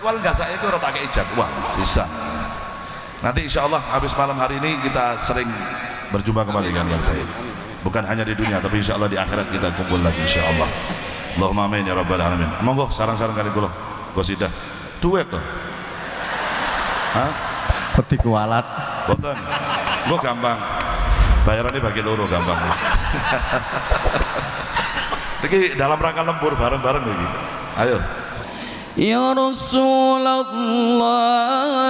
jadwal nggak saya itu tak kayak jadwal bisa. Nanti insya Allah habis malam hari ini kita sering berjumpa kembali dengan saya. Bukan hanya di dunia tapi insya Allah di akhirat kita kumpul lagi insya Allah. Allahumma amin ya rabbal alamin. Monggo sarang-sarang kali kula gosidah duet tuh. Hah? Peti kualat. Boten. Gue gampang. Bayarannya bagi loro gampang. Ini dalam rangka lembur bareng-bareng ini. Ayo. Ya Rasulullah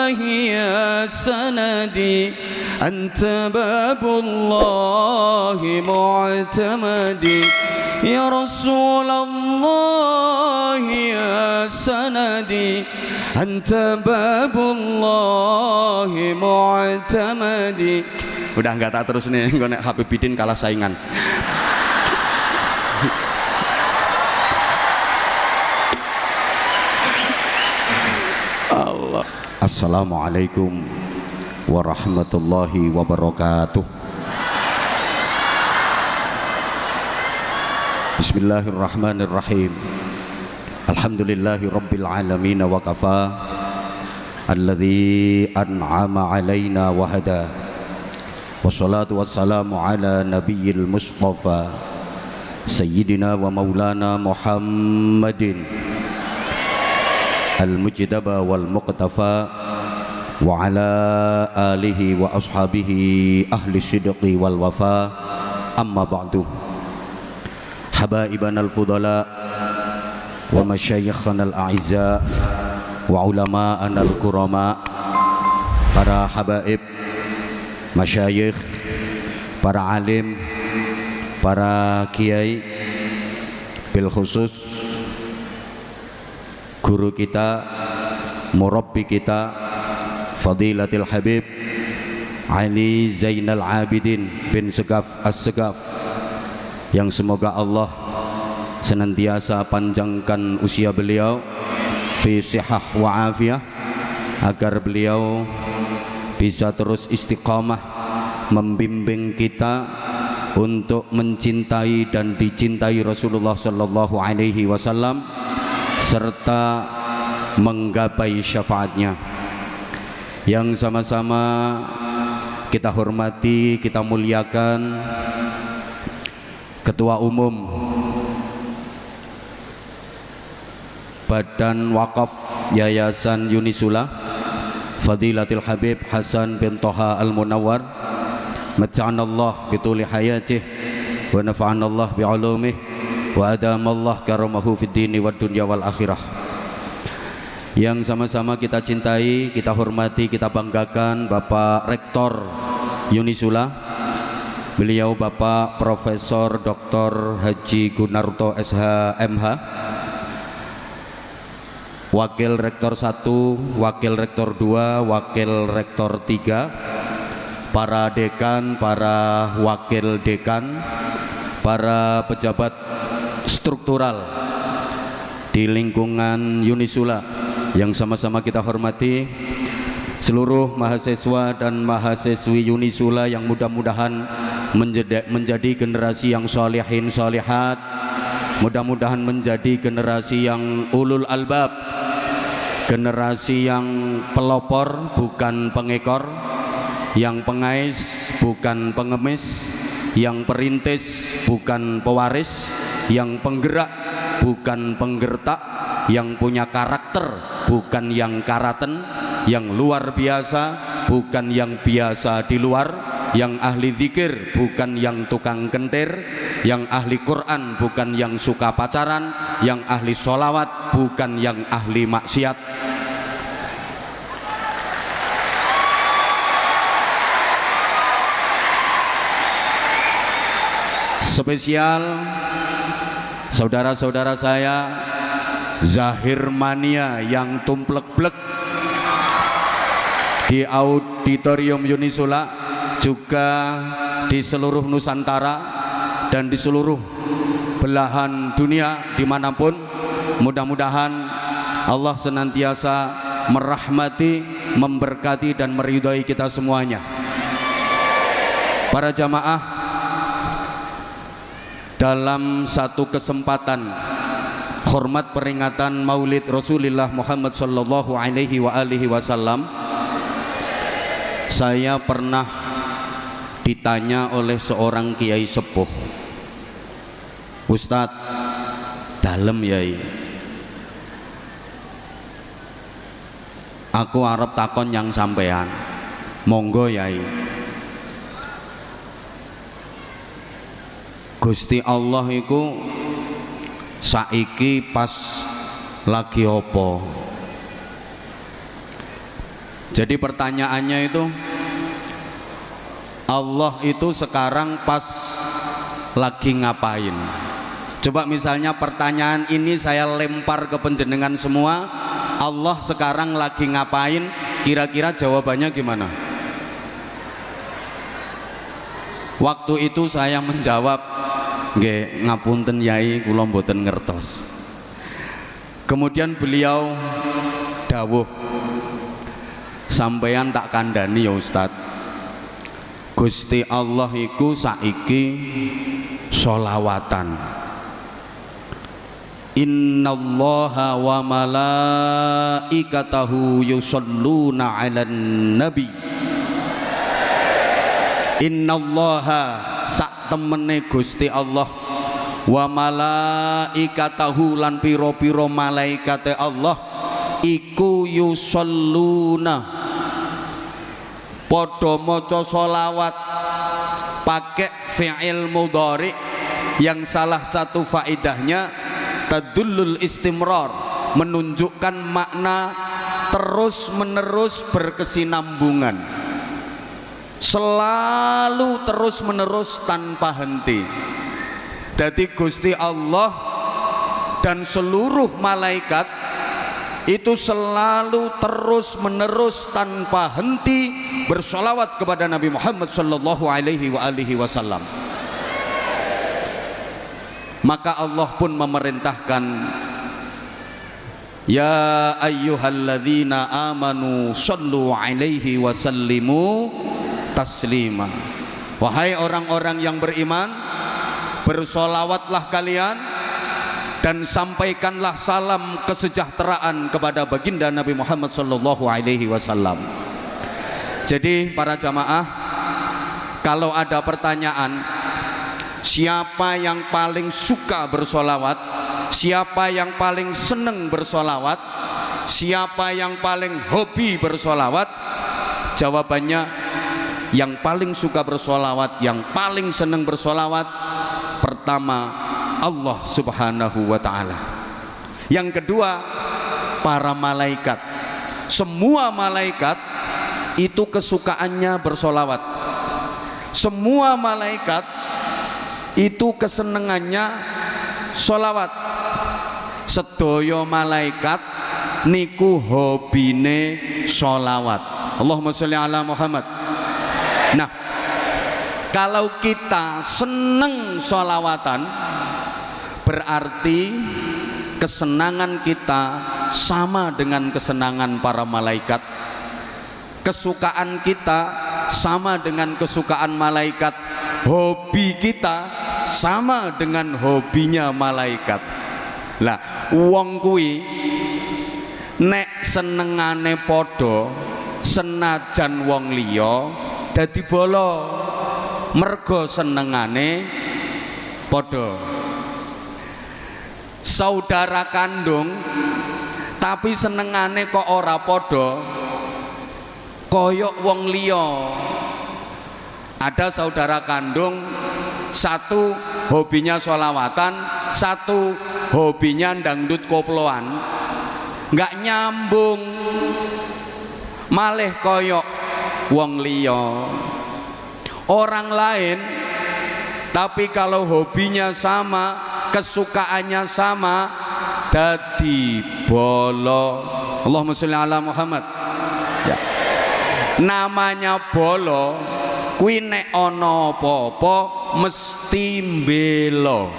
ya sanadi anta babullah mu'tamadi ya Rasulullah ya sanadi anta babullah mu'tamadi. Udah enggak tak terus nih, gue nek Habibidin kalah saingan. Allah. Assalamualaikum warahmatullahi wabarakatuh. Bismillahirrahmanirrahim. Alhamdulillahi rabbil alamin wa kafa alladzi an'ama alaina wa hada. Wassalatu wassalamu ala nabiyil mustafa sayyidina wa maulana Muhammadin al-mujtaba wal muqtafa wa ala alihi wa ashabihi ahli sidqi wal wafa. Amma ba'du. Habaibana al-fudala wa masyayikhana al-a'izza wa ulama'ana al-kurama, para habaib, masyayikh, para alim, para kiai, bil khusus guru kita, murabbi kita, Fadilatul Habib Ali Zainal Abidin bin Segaf As-Segaf, yang semoga Allah senantiasa panjangkan usia beliau fi sihah wa afiyah, agar beliau bisa terus istiqamah membimbing kita untuk mencintai dan dicintai Rasulullah sallallahu alaihi wasallam serta menggapai syafaatnya. Yang sama-sama kita hormati, kita muliakan Ketua Umum Badan Wakaf Yayasan Unisula, Fadilatul Habib Hasan bin Toha Al-Munawwar, mata'anallah bituli hayatih wa nafa'anallah bi'ulumih wa adamallah karamahu fid dini wad dunya wal akhirah. Yang sama-sama kita cintai, kita hormati, kita banggakan Bapak Rektor Unisula, beliau Bapak Profesor Dr. Haji Gunarto SH MH, Wakil Rektor 1, Wakil Rektor 2, Wakil Rektor 3, para dekan, para wakil dekan, para pejabat struktural di lingkungan Unisula yang sama-sama kita hormati, seluruh mahasiswa dan mahasiswi Unisula yang mudah-mudahan menjadi generasi yang sholihin sholihat, mudah-mudahan menjadi generasi yang ulul albab, generasi yang pelopor bukan pengekor, yang pengais bukan pengemis, yang perintis bukan pewaris, yang penggerak bukan penggertak, yang punya karakter bukan yang karaten, yang luar biasa bukan yang biasa di luar, yang ahli zikir bukan yang tukang kentir, yang ahli Quran bukan yang suka pacaran, yang ahli sholawat bukan yang ahli maksiat. Spesial saudara-saudara saya Zahir Mania yang tumplek-plek di auditorium Unisula, juga di seluruh Nusantara dan di seluruh belahan dunia dimanapun. Mudah-mudahan Allah senantiasa merahmati, memberkati dan meridhai kita semuanya. Para jamaah, dalam satu kesempatan hormat peringatan Maulid Rasulullah Muhammad sallallahu alaihi wasallam, saya pernah ditanya oleh seorang kiai sepuh, Ustadz, dalem yai, aku arep takon yang sampean. Monggo yai. Gusti Allah iku saiki pas lagi opo? Jadi pertanyaannya itu, Allah itu sekarang pas lagi ngapain? Coba misalnya pertanyaan ini saya lempar ke penjenengan semua, Allah sekarang lagi ngapain? Kira-kira jawabannya gimana? Waktu itu saya menjawab, nggih ngapunten yai, kula mboten ngertos. Kemudian beliau dawuh, sampeyan tak kandhani ya Ustadz, Gusti Allah iku saiki sholawatan. Innallaha wa malaikatahu yusholluna 'alan nabi. Innallaha sak temene Gusti Allah, wa malaikatahu lan piro-piro malaikate Allah iku yusholluna padha maca sholawat, pakai fi'il mudhari yang salah satu faedahnya tadullul istimrar, menunjukkan makna terus menerus berkesinambungan, selalu terus menerus tanpa henti. Jadi Gusti Allah dan seluruh malaikat itu selalu terus menerus tanpa henti bersolawat kepada Nabi Muhammad sallallahu alaihi wasallam. Maka Allah pun memerintahkan, ya ayyuhalladzina amanu sallu alaihi wasallimu taslima. Wahai orang-orang yang beriman, bersolawatlah kalian dan sampaikanlah salam kesejahteraan kepada baginda Nabi Muhammad sallallahu alaihi wasallam. Jadi para jamaah, kalau ada pertanyaan siapa yang paling suka bersolawat, siapa yang paling seneng bersolawat, siapa yang paling hobi bersolawat, jawabannya yang paling suka bersolawat, yang paling seneng bersolawat, pertama Allah subhanahu wa ta'ala. Yang kedua, para malaikat. Semua malaikat itu kesukaannya bersolawat. Semua malaikat itu kesenengannya solawat. Sedaya malaikat niku hobine solawat. Allahumma sholli ala Muhammad. Nah, kalau kita seneng solawatan, berarti kesenangan kita sama dengan kesenangan para malaikat, kesukaan kita sama dengan kesukaan malaikat, hobi kita sama dengan hobinya malaikat. Lah wong kuwi nek senengane padha, senajan wong liya dadi bolo, mergo senengane padha. Saudara kandung tapi senengane kok ora padha, koyok wong liya. Ada saudara kandung, satu hobinya sholawatan, satu hobinya dangdut koploan, nggak nyambung, malih koyok wong liya. Orang lain tapi kalau hobinya sama, kesukaannya sama, dadi bolo. Allahumma sholli ala Muhammad. Ya. Namanya bolo kuwi nek ana apa-apa mesti mbelo.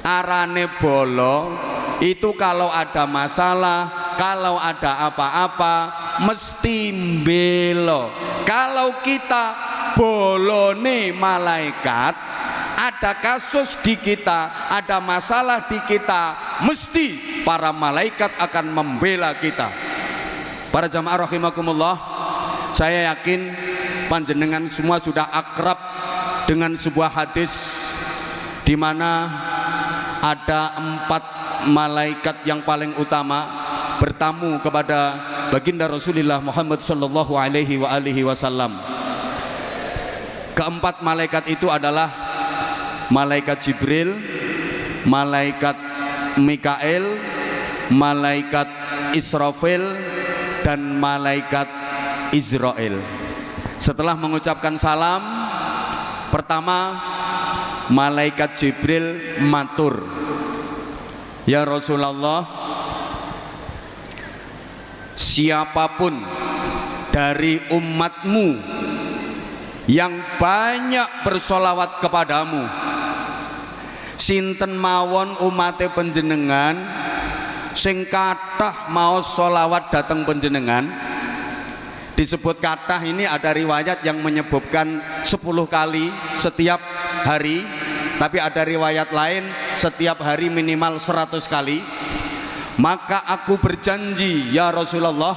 Arane bolo itu kalau ada masalah, kalau ada apa-apa mesti mbelo. Kalau kita bolone malaikat, ada kasus di kita, ada masalah di kita, mesti para malaikat akan membela kita. Para jamaah rahimakumullah, saya yakin panjenengan semua sudah akrab dengan sebuah hadis di mana ada 4 malaikat yang paling utama bertamu kepada baginda Rasulullah Muhammad sallallahu alaihi wasallam. Keempat malaikat itu adalah malaikat Jibril, malaikat Mikael, malaikat Israfil, dan malaikat Israel. Setelah mengucapkan salam, pertama malaikat Jibril matur, "Ya Rasulullah, siapapun dari umatmu yang banyak bersolawat kepadamu, sinten mawon umate panjenengan sing kathah mau solawat dateng panjenengan." Disebut kathah ini ada riwayat yang menyebutkan 10 kali setiap hari, tapi ada riwayat lain setiap hari minimal 100 kali. Maka aku berjanji ya Rasulullah,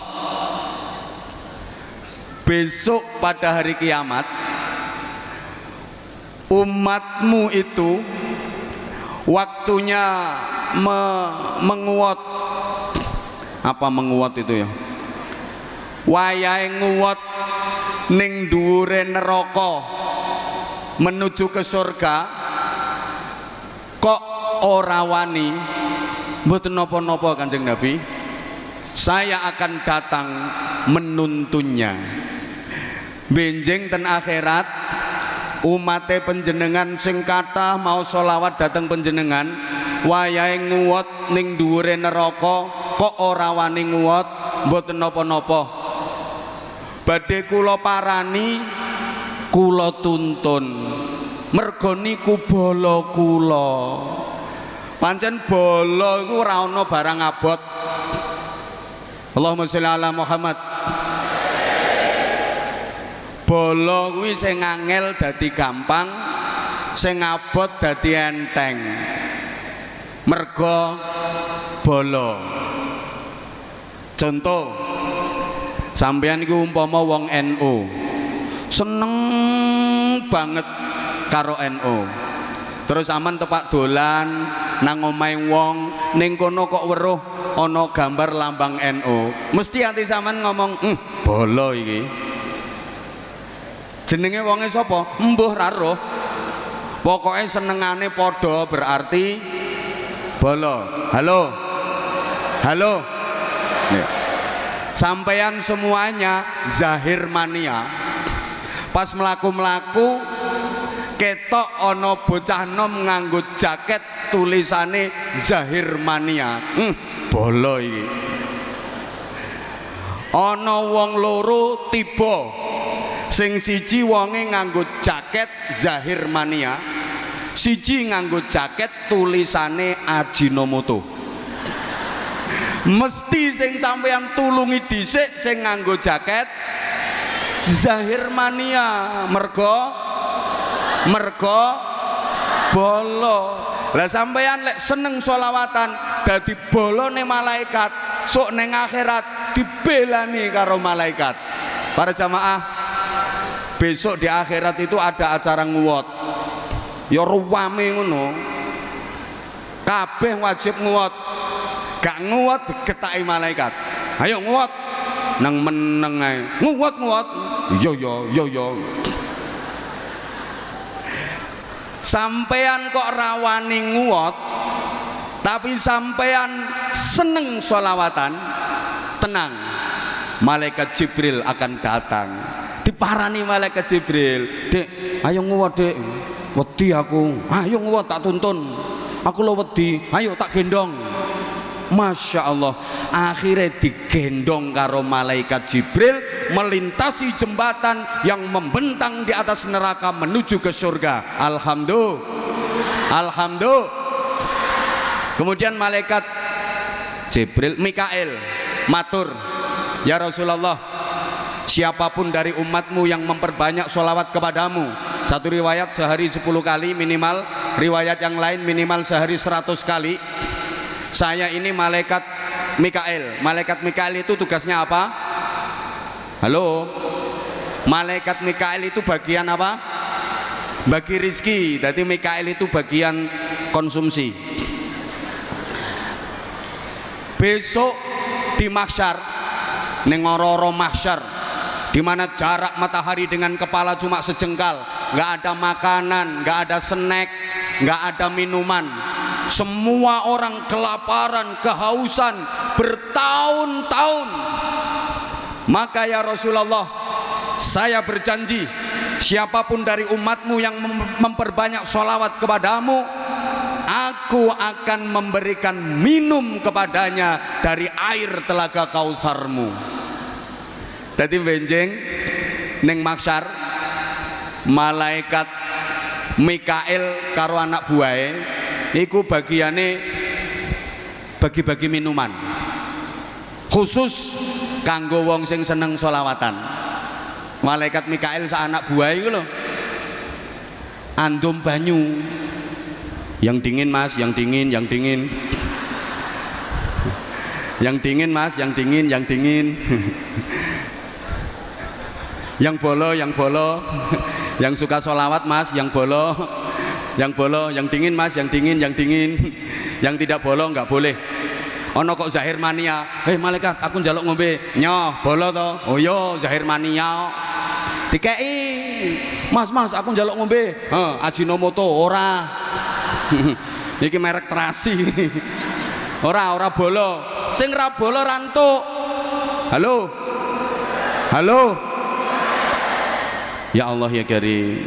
besok pada hari kiamat umatmu itu waktunya menguat. Apa menguat itu ya? Wayahe nguwat ning dhuwure neraka menuju ke surga, kok ora wani. Mboten napa-napa Kanjeng Nabi, saya akan datang menuntunnya. Benjing ten akhirat umate panjenengan sing kathah mau solawat dateng panjenengan, wayahe nguwat ning dhuwure neraka kok ora wani nguwat. Mboten napa-napa, badhe kula parani, kula tuntun, merga niku bala kula. Pancen bala iku ora ana barang abot. Allahumma sholli ala Muhammad. Bala kuwi sing angel dadi gampang, sing abot dadi enteng. Merga bala. Contoh, sampeyan iku umpama wong NU, seneng banget karo NU, terus aman tepak dolan nang omahe wong, ning kono kok weruh ana gambar lambang NU, mesti ati sampean ngomong, bolo iki. Jenenge wonge sapa? Mbuh ra roh. Pokoke senengane padha berarti bolo. Halo. Halo. Nih. Sampeyan semuanya zahir mania. Pas mlaku-mlaku ketok ana bocah nom nganggo jaket tulisane zahir mania. Bolo iki. Ana wong loro tiba, sing siji wonge nganggo jaket zahir mania, siji nganggo jaket tulisane Ajinomoto. Mesti sing sampeyan tulungi dhisik sing nganggo jaket zahir mania, merga bolo. Lah sampeyan lek seneng solawatan dadi bolone malaikat, sok ning akhirat dibelani karo malaikat. Para jamaah, besok di akhirat itu ada acara nguwat. Ya ruwame ngono. Kabeh wajib nguwat. Gak nguwat digetaki malaikat. Ayo nguwat. Nang meneng ae. Nguwat. Yo. Sampean kok rawani nguwat, tapi sampean seneng sholawatan, tenang, malaikat Jibril akan datang. Diparani malaikat Jibril, "Dek, ayo nguwat, Dek. Wedi aku. Ayo nguwat tak tuntun. Aku lo wedi. Ayo tak gendong." Masya Allah, akhirnya digendong karo malaikat Jibril melintasi jembatan yang membentang di atas neraka menuju ke surga. Alhamdulillah. Kemudian malaikat Jibril, Mikael matur, "Ya Rasulullah, siapapun dari umatmu yang memperbanyak sholawat kepadamu, Satu riwayat sehari 10 kali minimal, riwayat yang lain minimal sehari 100 kali. Saya ini malaikat Mikail. Malaikat Mikail itu tugasnya apa? Halo? Malaikat Mikail itu bagian apa? Bagi rizki. Jadi Mikail itu bagian konsumsi. Besok di mahsyar, nengororo mahsyar, di mana jarak matahari dengan kepala cuma sejengkal, nggak ada makanan, nggak ada snack, nggak ada minuman. Semua orang kelaparan, kehausan bertahun-tahun. Maka ya Rasulullah, saya berjanji, siapapun dari umatmu yang memperbanyak sholawat kepadamu, aku akan memberikan minum kepadanya dari air telaga Kautsarmu. Jadi benjeng neng mahsyar, malaikat Mikail karo anak buahe iku bagiane bagi-bagi minuman khusus kanggo wong sing seneng sholawatan. Malaikat Mikail sa anak buahe iku lho andum banyu. Yang dingin mas, yang dingin, yang dingin. Yang dingin mas, yang dingin, yang dingin. Yang bolo, yang bolo. Yang suka sholawat mas, yang bolo. Yang bolo, yang dingin mas, yang dingin, yang dingin. Yang tidak bolo nggak boleh. Ono kok zahir mania. Hei malaikat, aku njaluk ngombe. Nyoh, bolo to. Oh yo, zahir mania. Dikei. Mas, aku njaluk ngombe. Ajinomoto ora. Iki merek terasi. Ora bolo. Sing ra bolo rantuk. Halo. Halo. Ya Allah ya Karim.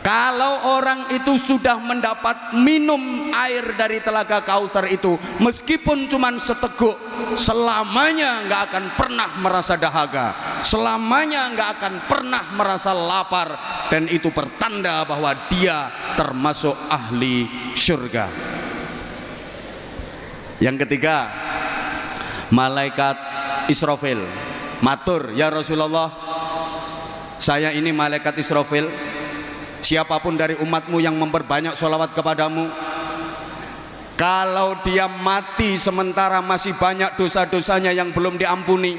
Kalau orang itu sudah mendapat minum air dari telaga Kautsar itu, meskipun cuma seteguk, selamanya nggak akan pernah merasa dahaga, selamanya nggak akan pernah merasa lapar, dan itu pertanda bahwa dia termasuk ahli surga. Yang ketiga, malaikat Israfil matur, ya Rasulullah, saya ini malaikat Israfil. Siapapun dari umatmu yang memperbanyak sholawat kepadamu, kalau dia mati sementara masih banyak dosa-dosanya yang belum diampuni,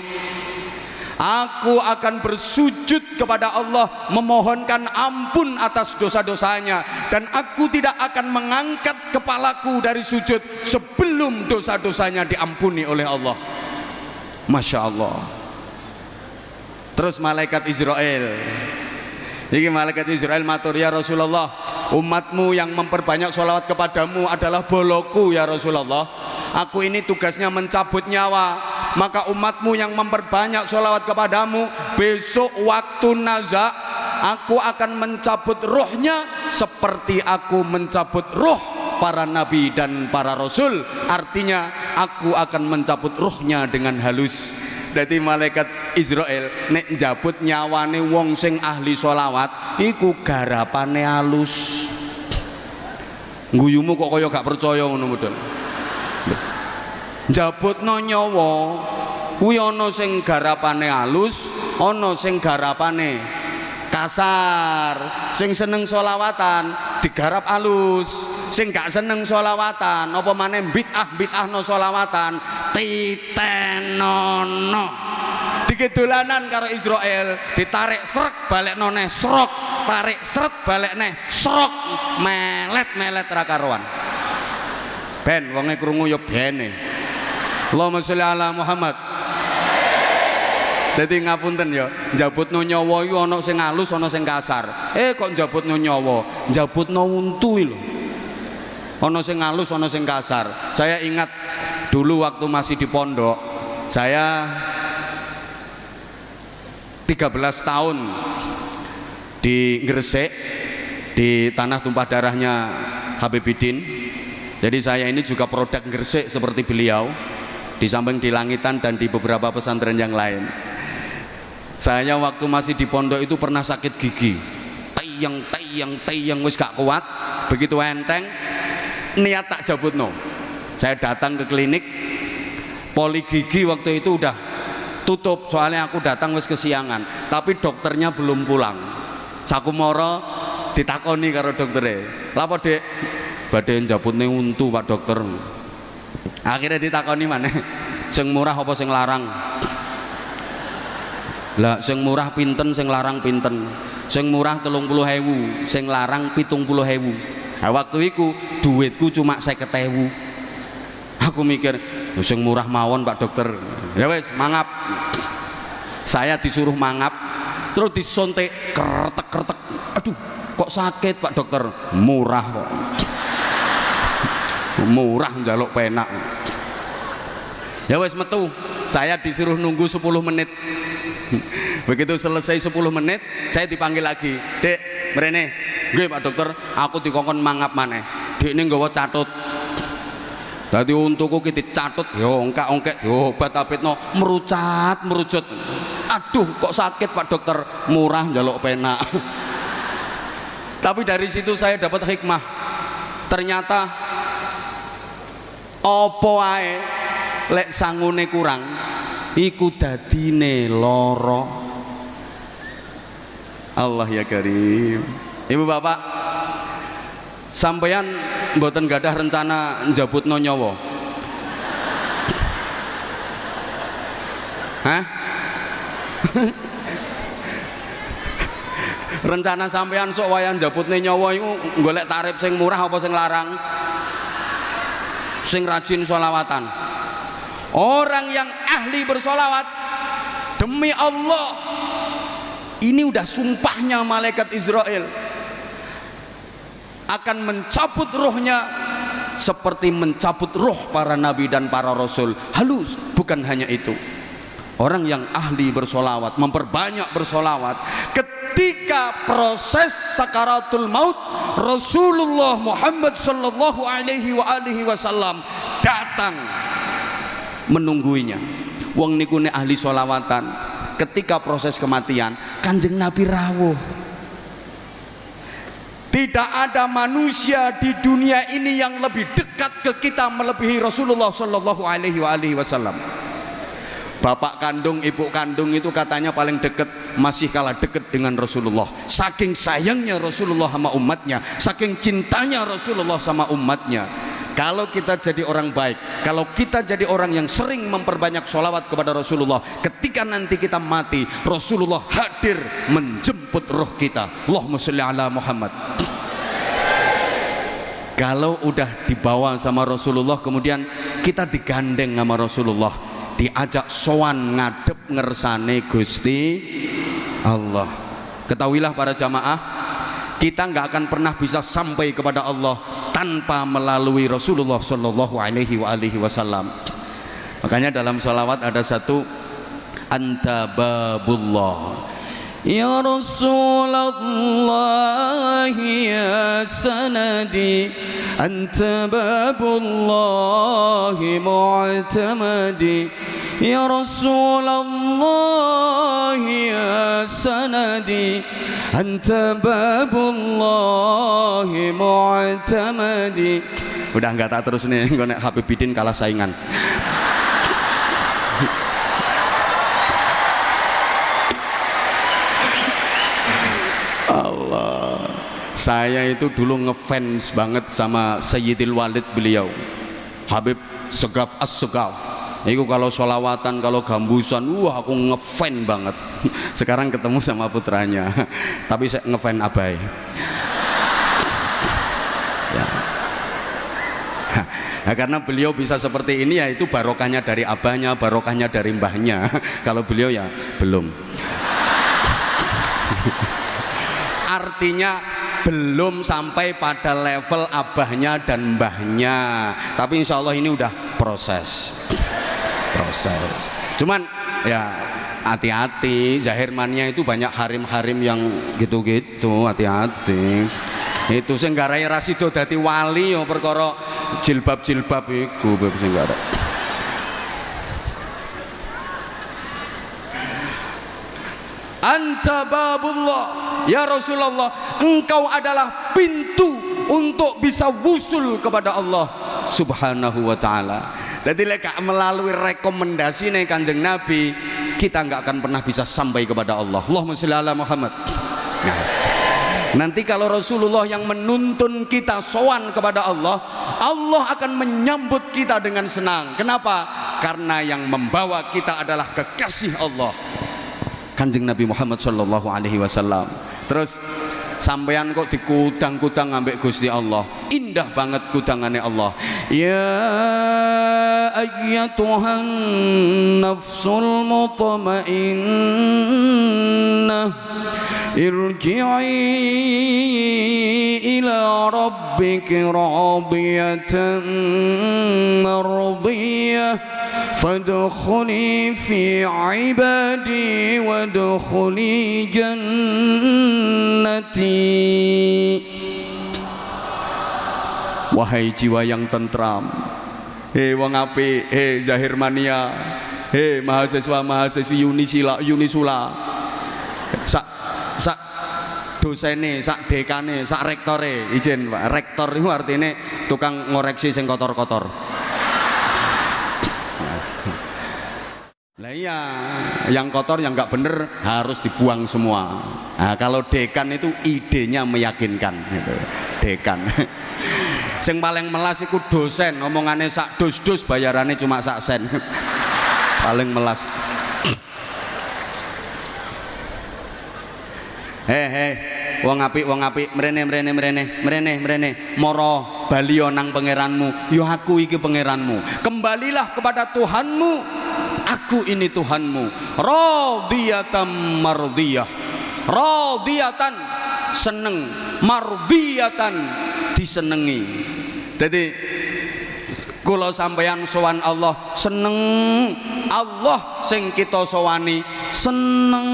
aku akan bersujud kepada Allah memohonkan ampun atas dosa-dosanya, dan aku tidak akan mengangkat kepalaku dari sujud sebelum dosa-dosanya diampuni oleh Allah. Masya Allah. Terus malaikat Israel, ini malaikat Israel matur, ya Rasulullah, umatmu yang memperbanyak sholawat kepadamu adalah boloku ya Rasulullah. Aku ini tugasnya mencabut nyawa, maka umatmu yang memperbanyak sholawat kepadamu, besok waktu naza aku akan mencabut ruhnya seperti aku mencabut ruh para nabi dan para rasul. Artinya aku akan mencabut ruhnya dengan halus. Jadi malaikat Israel nek njabut nyawane wong sing ahli sholawat iku garapane halus. Guyumu kok kaya gak percaya ngono model. Njabutno nyawa kuwi ana sing garapane halus, ana sing garapane kasar. Sing seneng sholawatan digarap halus, sing gak seneng sholawatan apa maneh bid'ah no sholawatan titenono. Digedolanan karo Israel, ditarik srek balik noneh srok, tarik sret balik neh srok, melet ra karuan. Ben wonge krungu ya bene. Allahumma sholli ala Muhammad. Dadi ngapunten ya, njabutno nyawa iku ana sing halus ana sing kasar. Kok njabutno nyawa, njabutno untu lho. Ana sing halus ana sing kasar. Saya ingat dulu waktu masih di pondok, saya 13 tahun di Gresik, di tanah tumpah darahnya Habibidin. Jadi saya ini juga produk Gresik seperti beliau, di samping di Langitan dan di beberapa pesantren yang lain. Saya waktu masih di pondok itu pernah sakit gigi, tayang wis gak kuat, begitu enteng niat tak jabutno. Saya datang ke klinik poli gigi, waktu itu udah tutup soalnya aku datang wis kesiangan, tapi dokternya belum pulang. Sakumoro ditakoni karo doktere, "Lapa, Dek?" "Badhe njabutne untu, Pak Dokter." Akhirnya ditakoni maneh, "Sing murah apa sing larang?" "Lah sing murah pinten, sing larang pinten?" "Sing murah 30.000, sing larang 70.000. Nah, waktu itu duitku cuma 50.000. Aku mikir, sing murah mawon Pak Dokter. Ya wes, mangap. Saya disuruh mangap, terus disontek kretek-kretek. Aduh, kok sakit Pak Dokter? Murah kok. Murah njaluk penak. Ya wes metu. Saya disuruh nunggu 10 menit. Begitu selesai 10 menit, saya dipanggil lagi. "Dek, mrene." "Nggih Pak Dokter, aku dikongkon mangap maneh." "Dekne nggawa catut." Dadi untuku ki dicatut, yo ongkek-ongkek, yo obat-abetno merucat, merucut. "Aduh, kok sakit Pak Dokter?" "Murah njaluk penak." Tapi dari situ saya dapat hikmah. Ternyata apa wae lek sangune kurang iku dadine lara. Allah ya Karim. Ibu bapak, sampeyan mboten gadah rencana njabutno nyawa? Hah? Rencana sampeyan sok wayah njabutne nyawa iku golek tarif sing murah apa sing larang? Sing rajin sholawatan. Orang yang ahli bersolawat, demi Allah, ini udah sumpahnya malaikat Israel, akan mencabut rohnya seperti mencabut roh para nabi dan para rasul. Halus. Bukan hanya itu, orang yang ahli bersolawat, memperbanyak bersolawat, ketika proses sakaratul maut, Rasulullah Muhammad sallallahu alaihi wasallam datang menungguinya. Wong niku ne ahli solawatan, ketika proses kematian Kanjeng Nabi rawuh. Tidak ada manusia di dunia ini yang lebih dekat ke kita melebihi Rasulullah sallallahu alaihi wasallam. Bapak kandung, ibu kandung itu katanya paling dekat, masih kalah dekat dengan Rasulullah. Saking sayangnya Rasulullah sama umatnya, saking cintanya Rasulullah sama umatnya. Kalau kita jadi orang baik, kalau kita jadi orang yang sering memperbanyak sholawat kepada Rasulullah, ketika nanti kita mati, Rasulullah hadir menjemput roh kita. Allahumma sholli ala Muhammad. Kalau udah dibawa sama Rasulullah, kemudian kita digandeng sama Rasulullah, diajak sowan ngadep ngersane Gusti Allah. Ketahuilah para jamaah, kita nggak akan pernah bisa sampai kepada Allah tanpa melalui Rasulullah Shallallahu Alaihi Wasallam. Makanya dalam sholawat ada satu, anta babullah ya Rasulullah ya sanadi, anta babullah mu'tamadi, ya Rasulullah ya sanadi, anta babullah mu'tamadi. Udah nggak tak terus nih, nek Habibidin kalah saingan. Allah, saya itu dulu ngefans banget sama Sayyidil Walid beliau, Habib Segaf As-Segaf. Itu kalau sholawatan, kalau gambusan, wah aku ngefans banget. Sekarang ketemu sama putranya, tapi saya ngefans abai. Ya. Nah, karena beliau bisa seperti ini, ya itu barokahnya dari abahnya, barokahnya dari mbahnya. Kalau beliau ya belum. Artinya belum sampai pada level abahnya dan mbahnya, tapi insya Allah ini udah proses. Cuman ya hati-hati, zahirmannya itu banyak harim-harim yang gitu-gitu, hati-hati. Itu sing garai rasido dadi wali yo perkara jilbab-jilbab iku sing garai. Anta babullah ya Rasulullah, engkau adalah pintu untuk bisa wusul kepada Allah subhanahu wa ta'ala. Jadi lek melalui rekomendasi nih Kanjeng Nabi, kita nggak akan pernah bisa sampai kepada Allah. Allahumma sholli ala Muhammad. Nah, Nanti kalau Rasulullah yang menuntun kita sowan kepada Allah, Allah akan menyambut kita dengan senang. Kenapa? Karena yang membawa kita adalah kekasih Allah, Kanjeng Nabi Muhammad sallallahu alaihi wasallam. Terus sampean kok dikudang-kudang ambek Gusti Allah, indah banget kudangannya Allah. Ya ayyatuhan nafsul mutmainnah irji'i ila rabbiki radiyatan mardiyah fadkhuli fi ibadi wadkhuli jannati. Wahai jiwa yang tentram, hei wong apik, hei Zahir Mania, hei mahasiswa-mahasiswi Unisula, sak dosene, sak dekane, sak rektore, izin Pak. Rektor itu artinya tukang ngoreksi sing kotor-kotor. Lah iya, yang kotor yang nggak bener harus dibuang semua. Nah, kalau dekan itu idenya meyakinkan gitu. Dekan. Sing paling melas iku dosen, omongane sak dus-dus, bayarannya cuma sak sen. Paling melas. Wong apik mrene moro balio nang pangeranmu. Yo aku iki pangeranmu, kembalilah kepada Tuhanmu, aku ini Tuhanmu. Radiyatan mardiyah, radiyatan seneng, mardiyatan disenengi. Jadi kula sampeyan sowan Allah seneng, Allah sing kita sowani seneng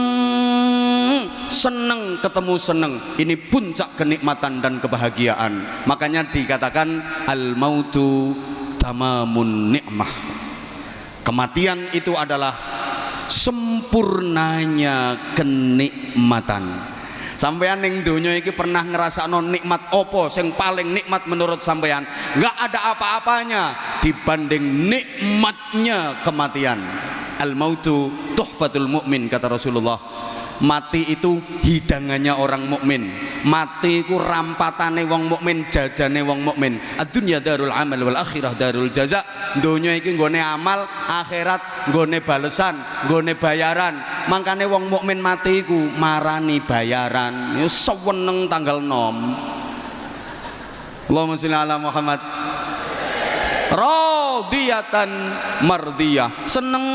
ketemu seneng. Ini puncak kenikmatan dan kebahagiaan. Makanya dikatakan al mautu tamamun ni'mah. Kematian itu adalah sempurnanya kenikmatan. Sampeyan ning donya iki pernah ngrasakno nikmat opo sing paling nikmat menurut sampeyan? Enggak ada apa-apanya dibanding nikmatnya kematian. Al mautu tuhfatul mukmin, kata Rasulullah. Mati itu hidangannya orang mukmin. Mati itu rampatane wong mukmin, jajane wong mukmin. Ad-dunya darul amal wal akhirah darul jaza. Donya iki nggone amal, akhirat nggone balesan, nggone bayaran. Makane wong mukmin mati iku marani bayaran. Ya seweneng tanggal 6. Allahumma sholli ala Muhammad. Radiyatan mardiyah, seneng.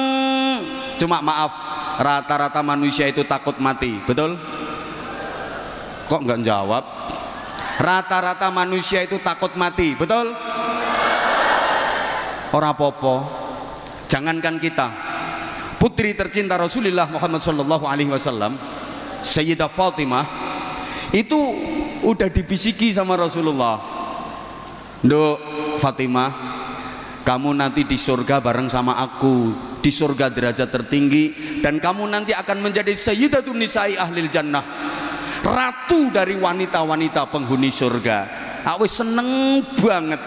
Cuma maaf, rata-rata manusia itu takut mati, betul? Kok nggak jawab? Rata-rata manusia itu takut mati, betul? Ora popo. Jangankan kita, putri tercinta Rasulullah Muhammad sallallahu alaihi wasallam, Sayyidah Fatimah, itu udah dibisiki sama Rasulullah. Nduk Fatimah, kamu nanti di surga bareng sama aku, di surga derajat tertinggi, dan kamu nanti akan menjadi sayyidatun nisa'i ahlil jannah, ratu dari wanita-wanita penghuni surga. Aku seneng banget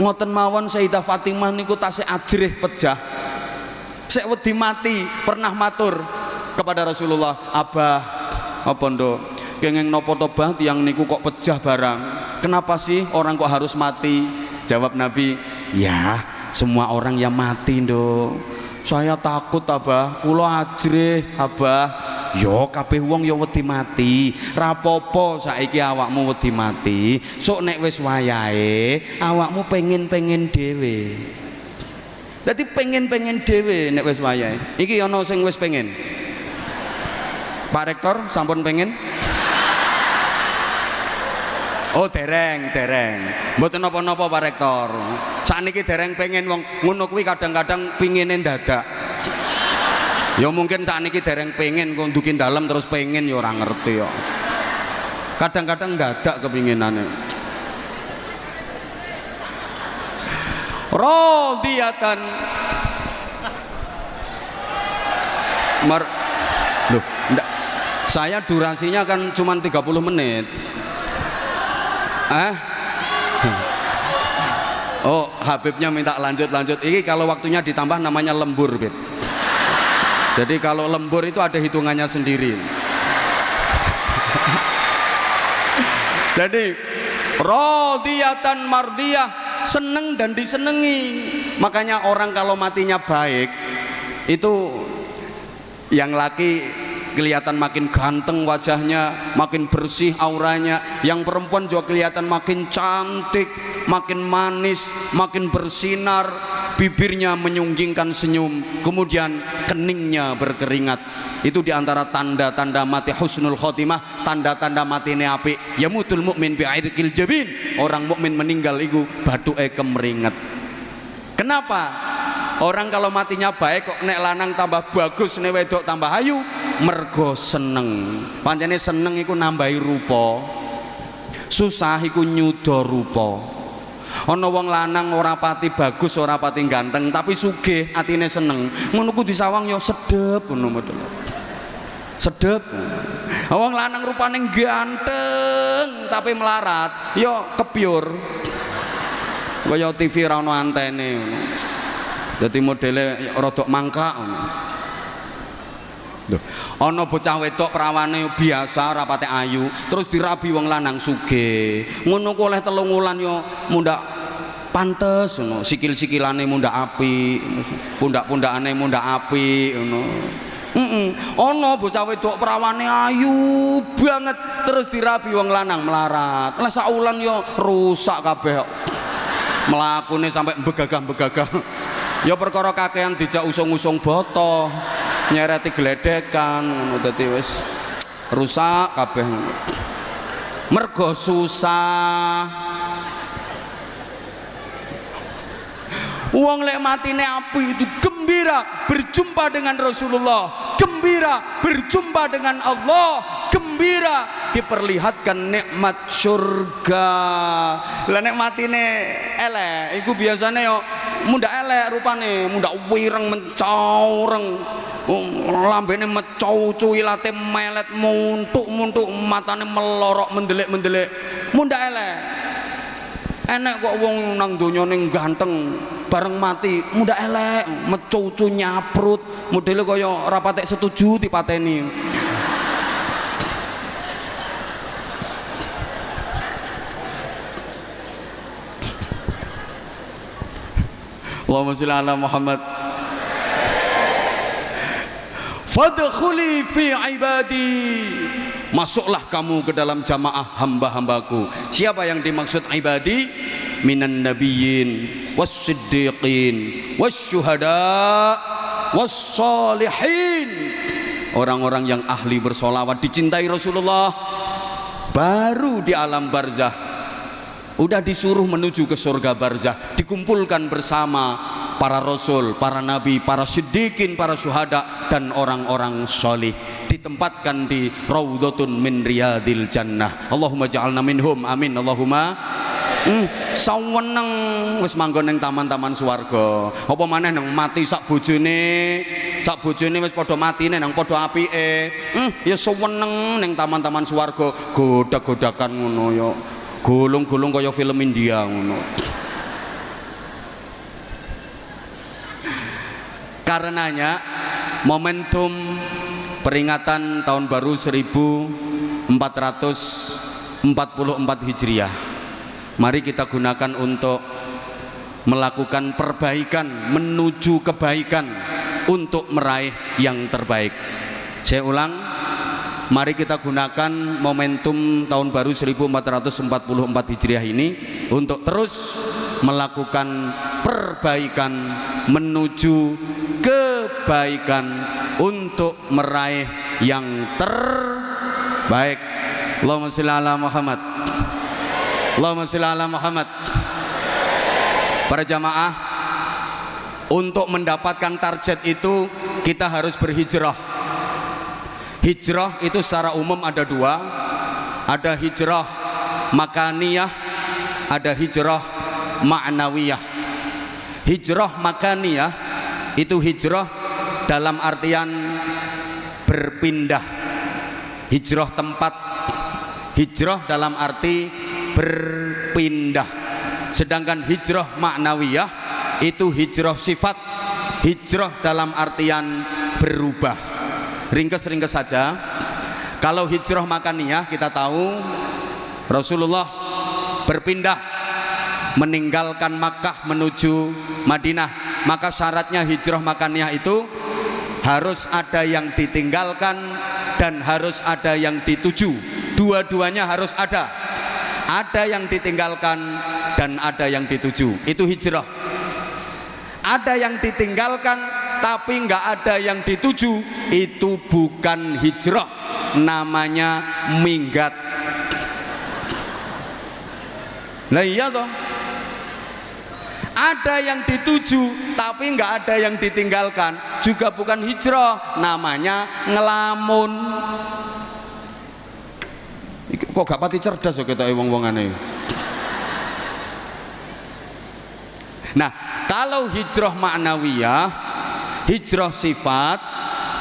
ngoten mawon. Sayyidah Fatimah niku tasih ajrih pejah, sek wedi mati pernah matur kepada Rasulullah, Abah apa nduk kenging napa to Bah tiyang niku kok pejah barang, kenapa sih orang kok harus mati? Jawab Nabi, ya semua orang yang mati nduk. Saya takut Abah, kula ajrih Abah. Yo kabeh wong yo wedi mati, rapopo saiki awakmu wedi mati, sok nek wis wayahe awakmu pengen dhewe. Dadi pengen dhewe nek wis wayahe. Iki ana sing wis pengen. Pak Rektor sampun pengen? Oh dereng. Mboten napa-napa Pak Rektor. Sakniki dereng pengen, wong ngono kuwi kadang-kadang pingine dadak. Ya mungkin sakniki dereng pengen kok ndukin dalem terus pengen ya ora ngerti ya. Kadang-kadang dadak kepinginane. Radiyatan Loh, enggak. Saya durasinya kan cuma 30 menit. Oh, Habibnya minta lanjut. Ini kalau waktunya ditambah namanya lembur, Bib. Jadi kalau lembur itu ada hitungannya sendiri. Jadi radiyatan mardiyah, seneng dan disenengi. Makanya orang kalau matinya baik itu yang laki kelihatan makin ganteng wajahnya, makin bersih auranya, yang perempuan juga kelihatan makin cantik, makin manis, makin bersinar, bibirnya menyunggingkan senyum, kemudian keningnya berkeringat. Itu diantara tanda-tanda mati husnul khotimah, tanda-tanda mati ini api. Yamutul mukmin bi'irqil jabin, orang mukmin meninggal itu baduke kemeringet. Kenapa? Orang kalau matinya baik kok nek lanang tambah bagus, nek wedok tambah ayu, mergo seneng. Pancene seneng iku nambahi rupa, susah iku nyuda rupa. Ana wong lanang ora pati bagus, ora pati ganteng, tapi sugih atine seneng, ngono ku disawang yo sedep ngono model. Sedep. Wong lanang rupane ganteng tapi melarat, yo kebyur. Kaya TV ra ono antene ngono. Dadi modele rodok mangkak ngono. Lho, ana bocah wedok prawane biasa ora pate ayu, terus dirabi wong lanang sugih. Ngono ku oleh 3 wulan yo mundak pantes ngono, sikil-sikilane mundak apik, pundak-pundakane mundak apik ngono. Ana bocah wedok prawane ayu banget terus dirabi wong lanang melarat. Lah sak wulan yo rusak kabeh. Mlakune sampai begagah-begagah. Ya perkara kakean dijak usung-usung boto, nyereti gledekan ngono, dadi wis rusak kabeh. Mergo susah. Wong lek matine api itu gembira berjumpa dengan Rasulullah, gembira berjumpa dengan Allah, gembira diperlihatkan nikmat surga. Lah nek matine elek iku biasane yo mundak elek rupane, mundak wireng mencoreng, lambene mecocu, ilate melet, muntuk-muntuk, matane melorok mendelik-mendelik, mundak elek. Enek kok wong nang donya ning ganteng bareng mati mundak elek, mecocu nyaprut, modele kaya ora patek setuju dipateni. Allahumma sholli ala Muhammad. Fadkhuli fi ibadi, masuklah kamu ke dalam jamaah hamba-hambaku. Siapa yang dimaksud ibadi? Minan nabiyyin was-siddiqin was-syuhada was-shalihin. Orang-orang yang ahli bersolawat, dicintai Rasulullah, baru di alam barzah udah disuruh menuju ke surga barzah, dikumpulkan bersama para rasul, para nabi, para siddiqin, para syuhada dan orang-orang sholih, ditempatkan di raudhatun min riyadil jannah. Allahumma ja'alna minhum, amin. Allahumma saweneng wis manggon ning taman-taman swarga. Apa maneh nang mati sak bojone wis padha matine nang padha apike. Ya saweneng ning taman-taman swarga, godak-godakan ngono ya. Gulung-gulung kaya film India ngono. Karenanya momentum peringatan tahun baru 1444 Hijriah, mari kita gunakan untuk melakukan perbaikan menuju kebaikan, untuk meraih yang terbaik. Saya ulang, mari kita gunakan momentum tahun baru 1444 Hijriah ini untuk terus melakukan perbaikan menuju kebaikan, untuk meraih yang terbaik. Allahumma sholli ala Muhammad. Allahumma sholli ala Muhammad. Para jamaah, untuk mendapatkan target itu kita harus berhijrah. Hijrah itu secara umum ada dua, ada hijrah makaniyah, ada hijrah ma'nawiyah. Hijrah makaniyah itu hijrah dalam artian berpindah, hijrah tempat, hijrah dalam arti berpindah. Sedangkan hijrah ma'nawiyah itu hijrah sifat, hijrah dalam artian berubah. Ringkes saja, kalau hijrah makaniyah kita tahu Rasulullah berpindah meninggalkan Makkah menuju Madinah, maka syaratnya hijrah makaniyah itu harus ada yang ditinggalkan dan harus ada yang dituju. Dua-duanya harus ada yang ditinggalkan dan ada yang dituju. Itu hijrah. Ada yang ditinggalkan tapi nggak ada yang dituju, itu bukan hijrah, namanya minggat. Nah iya toh, ada yang dituju tapi nggak ada yang ditinggalkan, juga bukan hijrah, namanya ngelamun. Kok gak pati cerdas kok kita wong-wongane. Nah, kalau hijrah ma'nawiyah, hijrah sifat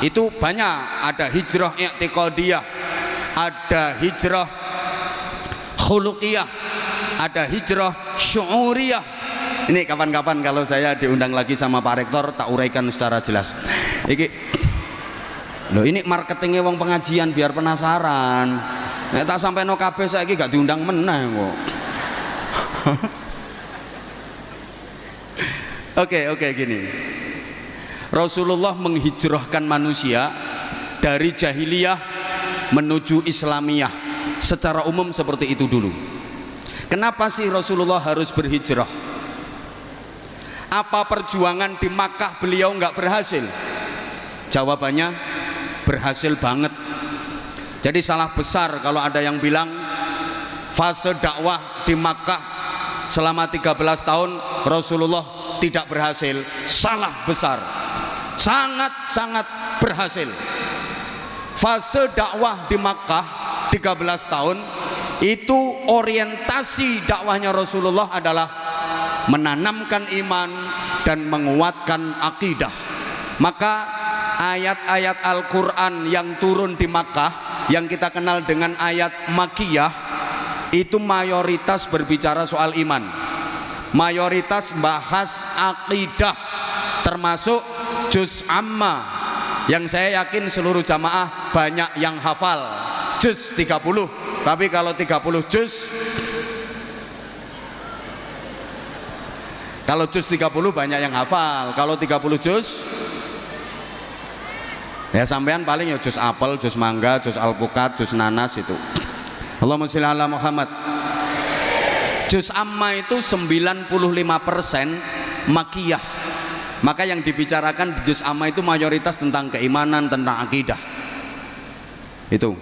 itu banyak. Ada hijrah i'tiqadiyah, ada hijrah khuluqiyah, ada hijrah syu'uriyah. Ini kapan-kapan kalau saya diundang lagi sama Pak Rektor tak uraikan secara jelas. Loh, ini marketingnya wong pengajian biar penasaran. Nek tak sampai no kabeh saiki gak diundang meneh kok. Oke, gini. Rasulullah menghijrahkan manusia dari jahiliyah menuju Islamiyah. Secara umum seperti itu dulu. Kenapa sih Rasulullah harus berhijrah? Apa perjuangan di Makkah beliau nggak berhasil? Jawabannya berhasil banget. Jadi salah besar kalau ada yang bilang fase dakwah di Makkah selama 13 tahun Rasulullah tidak berhasil. Salah besar. Sangat-sangat berhasil. Fase dakwah di Makkah 13 tahun itu orientasi dakwahnya Rasulullah adalah menanamkan iman dan menguatkan akidah. Maka ayat-ayat Al-Quran yang turun di Makkah yang kita kenal dengan ayat Makkiyah itu mayoritas berbicara soal iman, mayoritas bahas akidah, termasuk juz amma yang saya yakin seluruh jamaah banyak yang hafal, juz 30. Tapi kalau 30 juz, kalau juz 30 banyak yang hafal. Kalau 30 juz ya sampean paling ya juz apel, juz mangga, juz alpukat, juz nanas itu. Allahumma sholli ala Muhammad. Juz amma itu 95% makiyah. Maka yang dibicarakan di juz amma itu mayoritas tentang keimanan, tentang akidah. Itu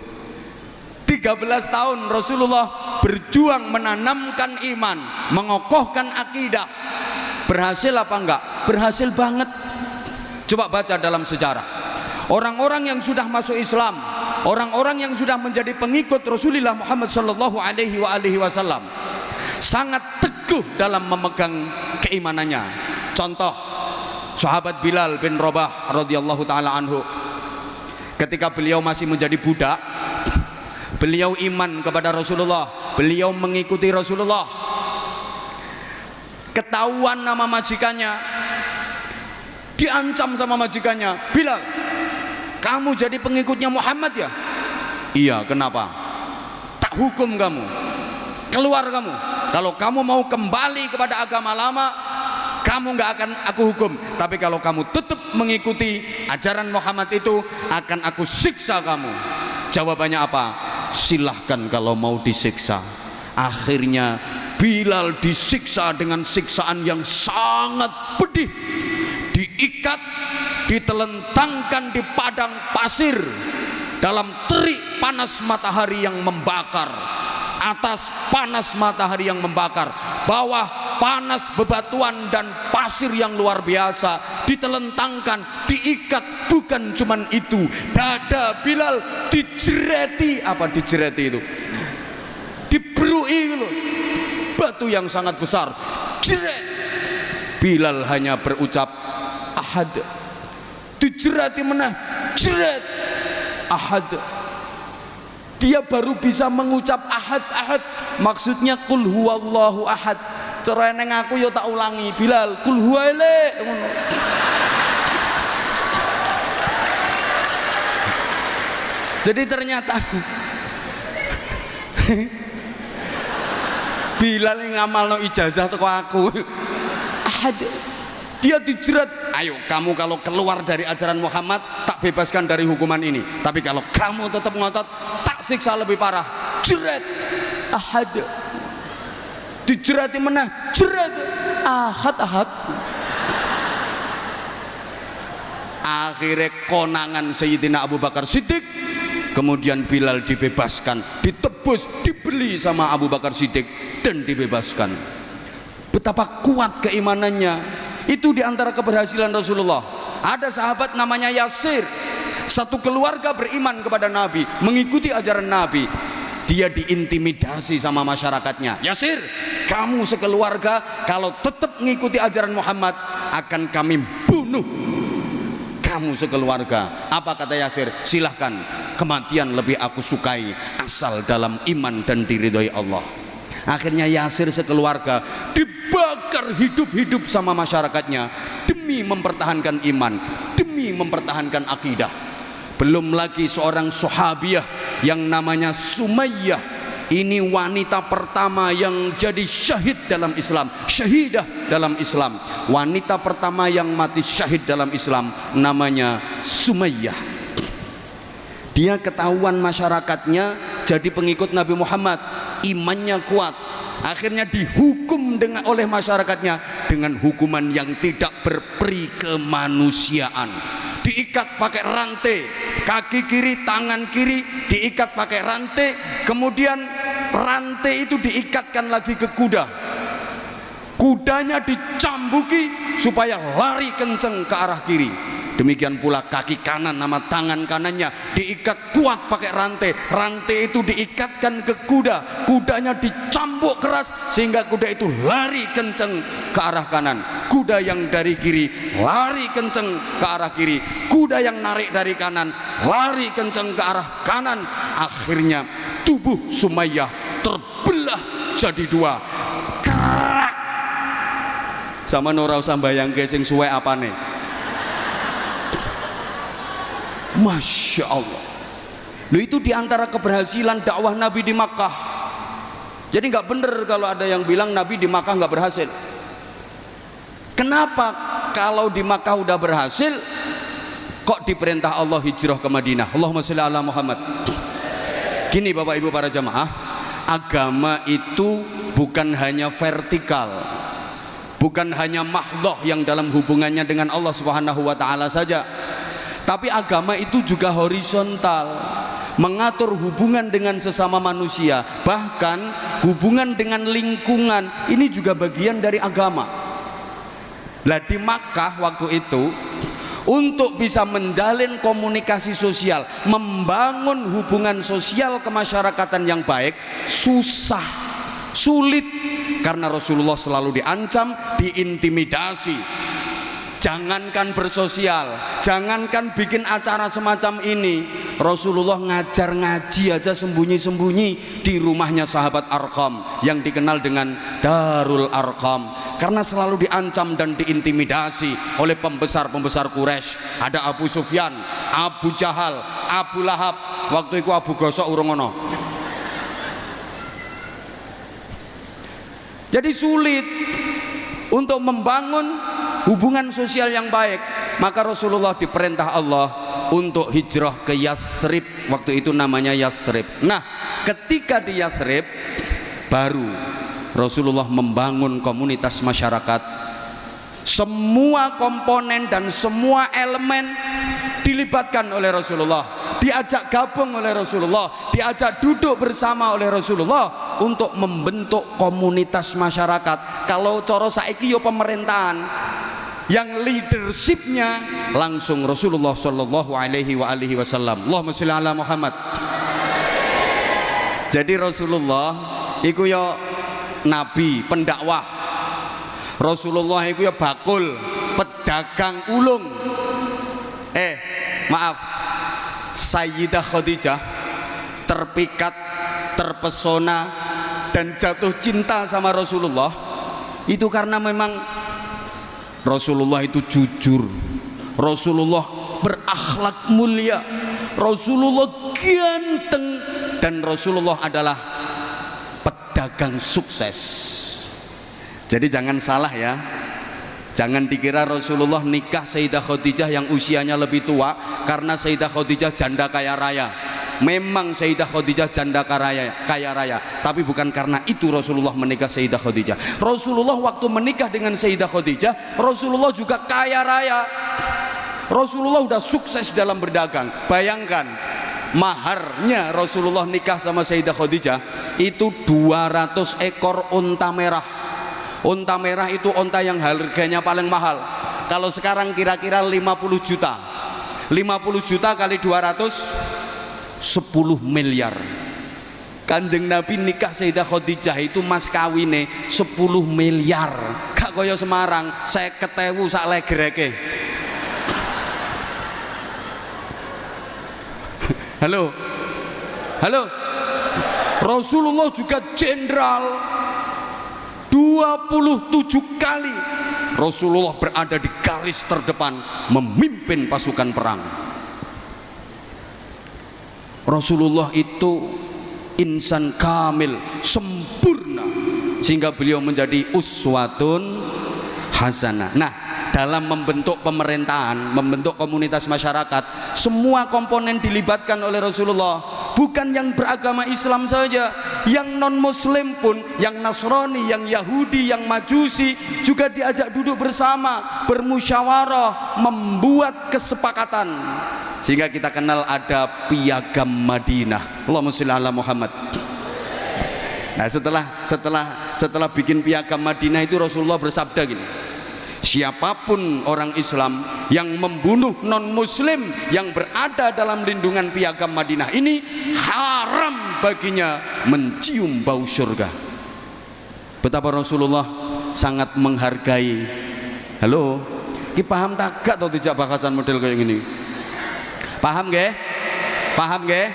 13 tahun Rasulullah berjuang menanamkan iman, mengokohkan akidah. Berhasil apa enggak? Berhasil banget. Coba baca dalam sejarah. Orang-orang yang sudah masuk Islam, orang-orang yang sudah menjadi pengikut Rasulullah Muhammad sallallahu alaihi wasallam sangat teguh dalam memegang keimanannya. Contoh, sahabat Bilal bin Rabah radhiyallahu taala anhu. Ketika beliau masih menjadi budak, beliau iman kepada Rasulullah, beliau mengikuti Rasulullah. Ketahuan nama majikannya, diancam sama majikannya, Bilal, kamu jadi pengikutnya Muhammad ya? Iya, kenapa? Tak hukum kamu, keluar kamu. Kalau kamu mau kembali kepada agama lama, kamu nggak akan aku hukum. Tapi kalau kamu tetap mengikuti ajaran Muhammad itu, akan aku siksa kamu. Jawabannya apa? Silahkan kalau mau disiksa. Akhirnya Bilal disiksa dengan siksaan yang sangat pedih. Diikat, ditelentangkan di padang pasir dalam terik panas matahari yang membakar, atas panas matahari yang membakar, bawah panas bebatuan dan pasir yang luar biasa, ditelentangkan, diikat. Bukan cuman itu, dada Bilal dijereti. Apa dijereti itu? Diberui loh, batu yang sangat besar, jeret. Bilal hanya berucap ahad. Dijerati menah, jeret, ahad. Dia baru bisa mengucap ahad, ahad. Maksudnya kul huwallahu ahad. Cara neng aku yo tak ulangi, Bilal, kul huwaile. Jadi ternyata Bilal ngamalno ijazah teko aku. Dia dijerat, ayo kamu kalau keluar dari ajaran Muhammad tak bebaskan dari hukuman ini, tapi kalau kamu tetap ngotot tak siksa lebih parah. Jerat ahad, dijerati menah, jerat ahad. Akhirnya konangan Sayyidina Abu Bakar Siddiq, kemudian Bilal dibebaskan, ditebus, dibeli sama Abu Bakar Siddiq dan dibebaskan. Betapa kuat keimanannya. Itu diantara keberhasilan Rasulullah. Ada sahabat namanya Yasir, satu keluarga beriman kepada Nabi, mengikuti ajaran Nabi. Dia diintimidasi sama masyarakatnya. Yasir, kamu sekeluarga kalau tetap mengikuti ajaran Muhammad akan kami bunuh kamu sekeluarga. Apa kata Yasir? Silahkan, kematian lebih aku sukai asal dalam iman dan diridhoi Allah. Akhirnya Yasir sekeluarga dibakar hidup-hidup sama masyarakatnya demi mempertahankan iman, demi mempertahankan akidah. Belum lagi seorang sahabiah yang namanya Sumayyah. Ini wanita pertama yang jadi syahid dalam Islam, syahidah dalam Islam. Wanita pertama yang mati syahid dalam Islam namanya Sumayyah. Dia ketahuan masyarakatnya jadi pengikut Nabi Muhammad, imannya kuat. Akhirnya dihukum oleh masyarakatnya dengan hukuman yang tidak berperi kemanusiaan. Diikat pakai rantai, kaki kiri, tangan kiri diikat pakai rantai, kemudian rantai itu diikatkan lagi ke kuda. Kudanya dicambuki supaya lari kenceng ke arah kiri. Demikian pula kaki kanan sama tangan kanannya diikat kuat pakai rantai. Rantai itu diikatkan ke kuda. Kudanya dicambuk keras sehingga kuda itu lari kenceng ke arah kanan. Kuda yang dari kiri lari kenceng ke arah kiri. Kuda yang narik dari kanan lari kenceng ke arah kanan. Akhirnya tubuh Sumayyah terbelah jadi dua. Kerak. Sama ora usah bayangke sing suwe apane. Masya Allah. Loh, itu diantara keberhasilan dakwah Nabi di Makkah. Jadi nggak bener kalau ada yang bilang Nabi di Makkah nggak berhasil. Kenapa kalau di Makkah udah berhasil kok diperintah Allah hijrah ke Madinah? Allahumma sholli ala Muhammad. Gini Bapak Ibu para jamaah, agama itu bukan hanya vertikal, bukan hanya mahdhah yang dalam hubungannya dengan Allah Subhanahu wa taala saja. Tapi agama itu juga horizontal, mengatur hubungan dengan sesama manusia, bahkan hubungan dengan lingkungan. Ini juga bagian dari agama. Lah di Makkah waktu itu, untuk bisa menjalin komunikasi sosial, membangun hubungan sosial kemasyarakatan yang baik, susah, sulit, karena Rasulullah selalu diancam, diintimidasi. Jangankan bersosial, jangankan bikin acara semacam ini, Rasulullah ngajar ngaji aja sembunyi-sembunyi di rumahnya sahabat Arqam yang dikenal dengan Darul Arqam, karena selalu diancam dan diintimidasi oleh pembesar-pembesar Quraisy. Ada Abu Sufyan, Abu Jahal, Abu Lahab. Waktu itu Abu Gosok urung ono. Jadi sulit untuk membangun hubungan sosial yang baik. Maka Rasulullah diperintah Allah untuk hijrah ke Yathrib. Waktu itu namanya Yathrib. Nah, ketika di Yathrib baru Rasulullah membangun komunitas masyarakat. Semua komponen dan semua elemen dilibatkan oleh Rasulullah, diajak gabung oleh Rasulullah, diajak duduk bersama oleh Rasulullah untuk membentuk komunitas masyarakat. Kalau coro saiki yo pemerintahan, yang leadershipnya langsung Rasulullah Shallallahu Alaihi Wasallam. Allahumma sholli ala Muhammad. Jadi Rasulullah iku yo nabi pendakwah. Rasulullah iku ya bakul pedagang ulung. Maaf, Sayyidah Khadijah terpikat, terpesona dan jatuh cinta sama Rasulullah itu karena memang Rasulullah itu jujur, Rasulullah berakhlak mulia, Rasulullah ganteng, dan Rasulullah adalah pedagang berdagang sukses. Jadi jangan salah ya, jangan dikira Rasulullah nikah Sayyidah Khadijah yang usianya lebih tua karena Sayyidah Khadijah janda kaya raya. Memang Sayyidah Khadijah janda kaya raya, tapi bukan karena itu Rasulullah menikah Sayyidah Khadijah. Rasulullah waktu menikah dengan Sayyidah Khadijah, Rasulullah juga kaya raya. Rasulullah udah sukses dalam berdagang. Bayangkan, maharnya Rasulullah nikah sama Sayyidah Khadijah itu 200 ekor unta merah. Unta merah itu unta yang harganya paling mahal. Kalau sekarang kira-kira 50 juta. 50 juta kali 200, 10 miliar. Kanjeng Nabi nikah Sayyidah Khadijah itu mas kawine 10 miliar. Gak kaya Semarang 50.000 sak legreke. Halo, halo. Rasulullah juga jenderal. 27 kali Rasulullah berada di garis terdepan memimpin pasukan perang. Rasulullah itu insan kamil, sempurna, sehingga beliau menjadi uswatun hasanah. Nah, dalam membentuk pemerintahan, membentuk komunitas masyarakat, semua komponen dilibatkan oleh Rasulullah. Bukan yang beragama Islam saja, yang non muslim pun, yang Nasrani, yang Yahudi, yang Majusi juga diajak duduk bersama, bermusyawarah, membuat kesepakatan, sehingga kita kenal ada piagam Madinah. Allahumma sholli ala Muhammad. Nah, setelah bikin piagam Madinah itu Rasulullah bersabda gini, siapapun orang Islam yang membunuh non muslim yang berada dalam lindungan piagam Madinah ini, haram baginya mencium bau surga. Betapa Rasulullah sangat menghargai. Halo, ki paham tak gak atau tidak bahasan model kayak gini? Paham nggih? Paham nggih?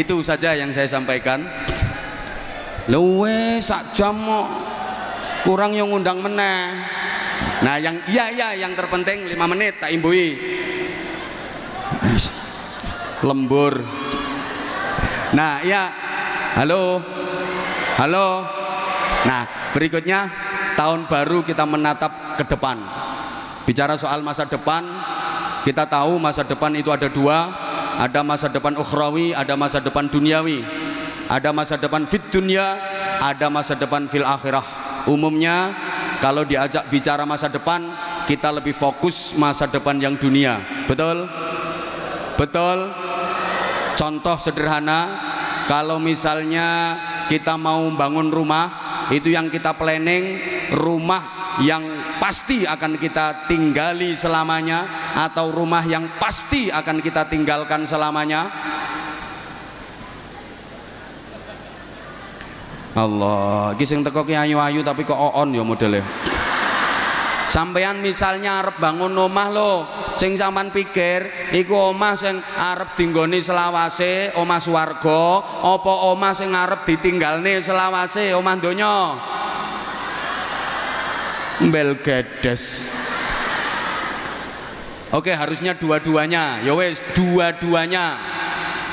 Itu saja yang saya sampaikan. Luwe sak jam kurang yang ngundang meneh. Nah, yang yang terpenting 5 menit tak imbui. Lembur. Nah, ya. Halo. Halo. Nah, berikutnya tahun baru kita menatap ke depan. Bicara soal masa depan, kita tahu masa depan itu ada dua, ada masa depan ukhrawi, ada masa depan duniawi. Ada masa depan fit dunya, ada masa depan fil akhirah. Umumnya kalau diajak bicara masa depan, kita lebih fokus masa depan yang dunia. Betul? Betul? Contoh sederhana, kalau misalnya kita mau bangun rumah, itu yang kita planning rumah yang pasti akan kita tinggali selamanya, atau rumah yang pasti akan kita tinggalkan selamanya. Allah, iki sing teko ki ayu-ayu tapi kok on ya modelnya. Sampean misalnya arep bangun omah lho, sing sampean pikir iku omah sing arep dinggoni selawase, omah swarga, apa omah sing arep ditinggalne selawase, omah donya? Mbel gedes. Oke, harusnya dua-duanya. Ya wes, dua-duanya.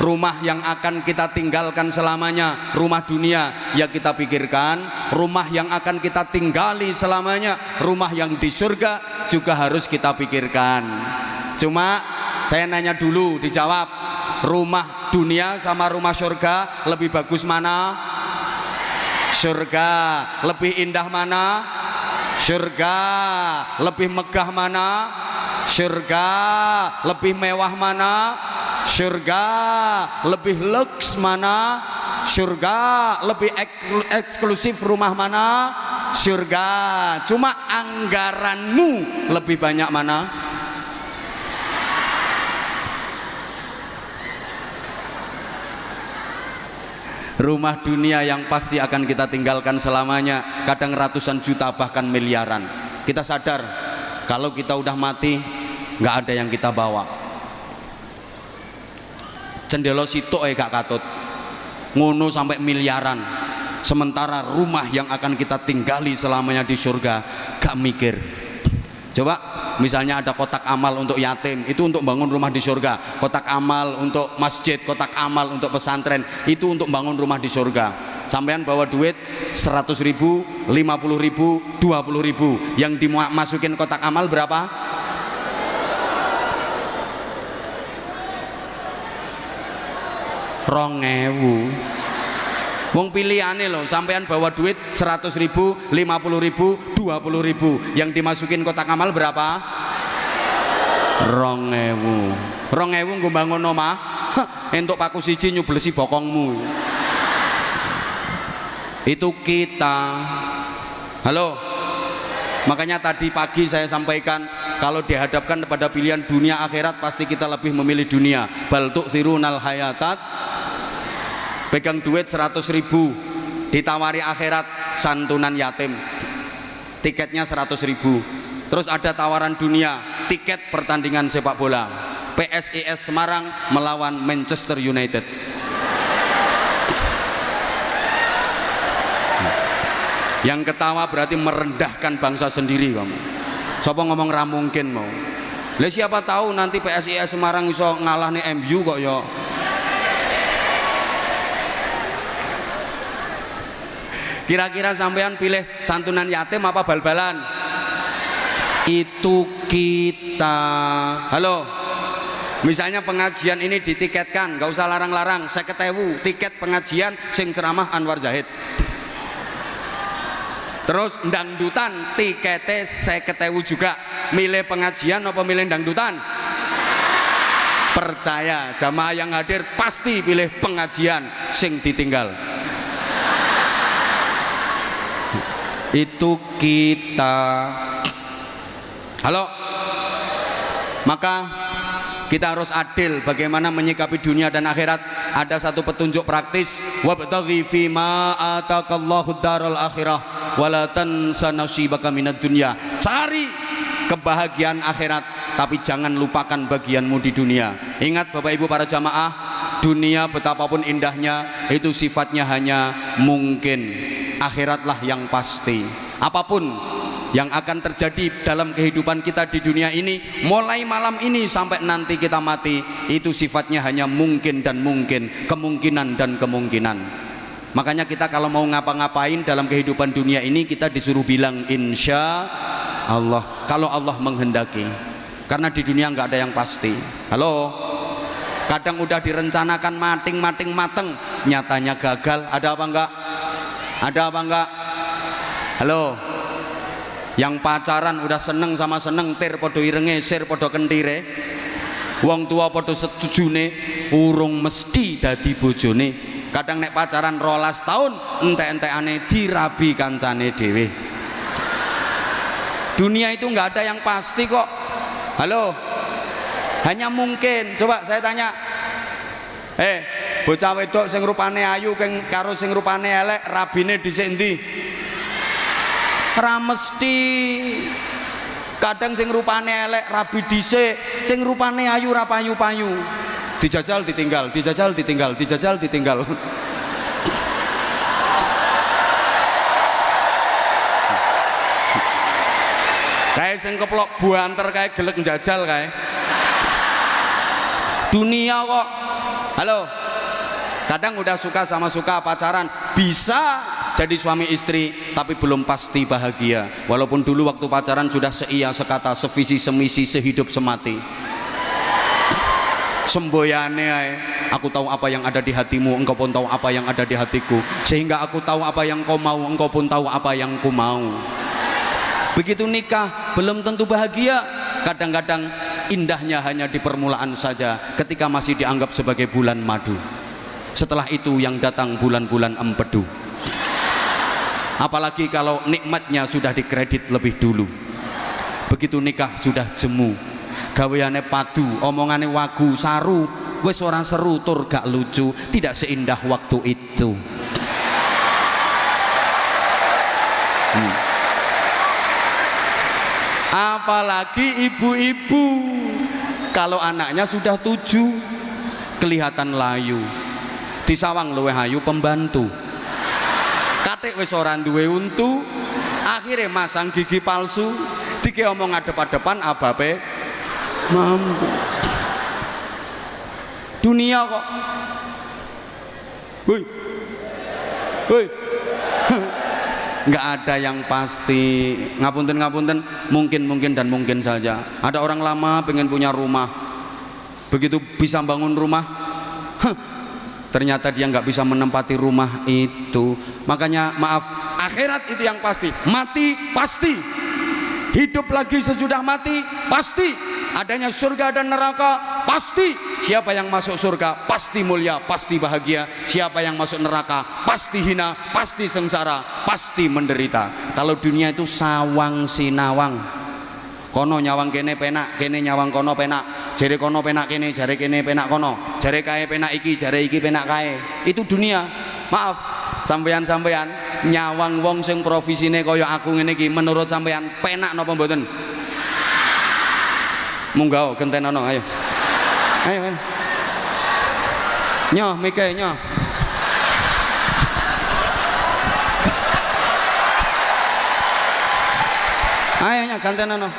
Rumah yang akan kita tinggalkan selamanya, rumah dunia, ya kita pikirkan. Rumah yang akan kita tinggali selamanya, rumah yang di surga, juga harus kita pikirkan. Cuma saya nanya dulu, dijawab, rumah dunia sama rumah surga lebih bagus mana? Surga. Lebih indah mana? Surga. Lebih megah mana? Surga. Lebih mewah mana? Surga. Lebih lux mana? Surga. Lebih eksklusif rumah mana? Surga. Cuma anggaranmu lebih banyak mana? Rumah dunia yang pasti akan kita tinggalkan selamanya, kadang ratusan juta bahkan miliaran. Kita sadar kalau kita udah mati nggak ada yang kita bawa. Cendelo sitok gak katut ngono sampai miliaran. Sementara rumah yang akan kita tinggali selamanya di surga gak mikir. Coba misalnya ada kotak amal untuk yatim, itu untuk bangun rumah di surga. Kotak amal untuk masjid, kotak amal untuk pesantren, itu untuk bangun rumah di surga. Sampean bawa duit 100.000, 50.000, 20.000, yang dimasukin kotak amal berapa? Rongewu. Wong pilihane loh, sampean bawa duit 100.000, 50.000, 20.000, yang dimasukin kotak amal berapa? Rongewu. Rongewu nggo bangun omah, entuk paku siji nyublesi bokongmu. Itu kita. Halo. Makanya tadi pagi saya sampaikan, kalau dihadapkan pada pilihan dunia akhirat, pasti kita lebih memilih dunia. Bal tu'thirunal hayatat. Pegang duit 100.000, ditawari akhirat santunan yatim, tiketnya 100.000. Terus ada tawaran dunia, tiket pertandingan sepak bola, PSIS Semarang melawan Manchester United. Yang ketawa berarti merendahkan bangsa sendiri kamu. Sopo ngomong ra mungkin mau. Lah siapa tahu nanti PSIS Semarang iso ngalahne MU kok ya. Kira-kira sampean pilih santunan yatim apa bal-balan? Itu kita. Halo. Misalnya pengajian ini ditiketkan, nggak usah larang-larang, 50.000 tiket pengajian sing ceramah Anwar Zahid. Terus dangdutan tiketnya 50.000 juga. Milih pengajian apa milih dangdutan? Percaya jamaah yang hadir pasti pilih pengajian sing ditinggal. Itu kita. Halo. Maka kita harus adil bagaimana menyikapi dunia dan akhirat. Ada satu petunjuk praktis, wabtaghi fima atakallahu daral akhirah wala tansa nasibaka minad dunya. Cari kebahagiaan akhirat tapi jangan lupakan bagianmu di dunia. Ingat Bapak Ibu para jamaah, dunia betapapun indahnya itu sifatnya hanya mungkin. Akhiratlah yang pasti. Apapun yang akan terjadi dalam kehidupan kita di dunia ini, mulai malam ini sampai nanti kita mati, itu sifatnya hanya mungkin dan mungkin, kemungkinan dan kemungkinan. Makanya kita kalau mau ngapa-ngapain dalam kehidupan dunia ini, kita disuruh bilang insya Allah, kalau Allah menghendaki. Karena di dunia nggak ada yang pasti. Halo. Kadang udah direncanakan mating mateng, nyatanya gagal. Ada apa enggak? Ada apa enggak? Halo. Yang pacaran udah seneng sama seneng, tir podo irenge, sir podo kentire, wong tua podo setujune, urung mesti dadi bojone. Kadang nek pacaran 12 tahun entek-entekane dirabi kancane dhewe. Dunia itu nggak ada yang pasti kok. Halo. Hanya mungkin. Coba saya tanya, bocah wedok sing rupane ayu karo sing rupane elek, rabine dhisik endi? Ra mesti. Kadang sing rupane elek rabi dhisik, sing rupane ayu ra payu-payu. Dijajal ditinggal, dijajal ditinggal, dijajal ditinggal. Kayak sing keplok buanter kayak gelek njajal kayak. Dunia kok. Halo. Kadang udah suka sama suka pacaran, bisa jadi suami istri tapi belum pasti bahagia. Walaupun dulu waktu pacaran sudah seia sekata, sevisi semisi, sehidup semati. Semboyane ae, aku tahu apa yang ada di hatimu, engkau pun tahu apa yang ada di hatiku. Sehingga aku tahu apa yang kau mau, engkau pun tahu apa yang ku mau. Begitu nikah belum tentu bahagia. Kadang-kadang indahnya hanya di permulaan saja, ketika masih dianggap sebagai bulan madu. Setelah itu yang datang bulan-bulan empedu. Apalagi kalau nikmatnya sudah dikredit lebih dulu. Begitu nikah sudah jemu, gaweane padu, omongane wagu, saru, wis ora seru tur gak lucu, tidak seindah waktu itu. Apalagi ibu-ibu, kalau anaknya sudah 7, kelihatan layu. Disawang luweh ayu pembantu, katik wis ora duwe untu, akhirnya masang gigi palsu, dike omong adep-adepan abape mampu. Dunia kok. Woi. Woi. Nggak ada yang pasti. Ngapunten, mungkin dan mungkin saja. Ada orang lama pengen punya rumah, begitu bisa bangun rumah, ternyata dia nggak bisa menempati rumah itu. Makanya maaf, akhirat itu yang pasti. Mati pasti, hidup lagi sesudah mati pasti, adanya surga dan neraka pasti. Siapa yang masuk surga pasti mulia, pasti bahagia. Siapa yang masuk neraka pasti hina, pasti sengsara, pasti menderita. Kalau dunia itu sawang sinawang, kono nyawang kene penak, kene nyawang kono penak, jare kono penak kene, jare kene penak kono, jare kae penak iki, jare iki penak kae. Itu dunia. Maaf sampeyan nyawang wong sing provisine kaya aku ngene iki, menurut sampeyan penak napa mboten? Munggah gentenono, ayo men. Nyoh mike nyoh. Ayo nyoh gantenono.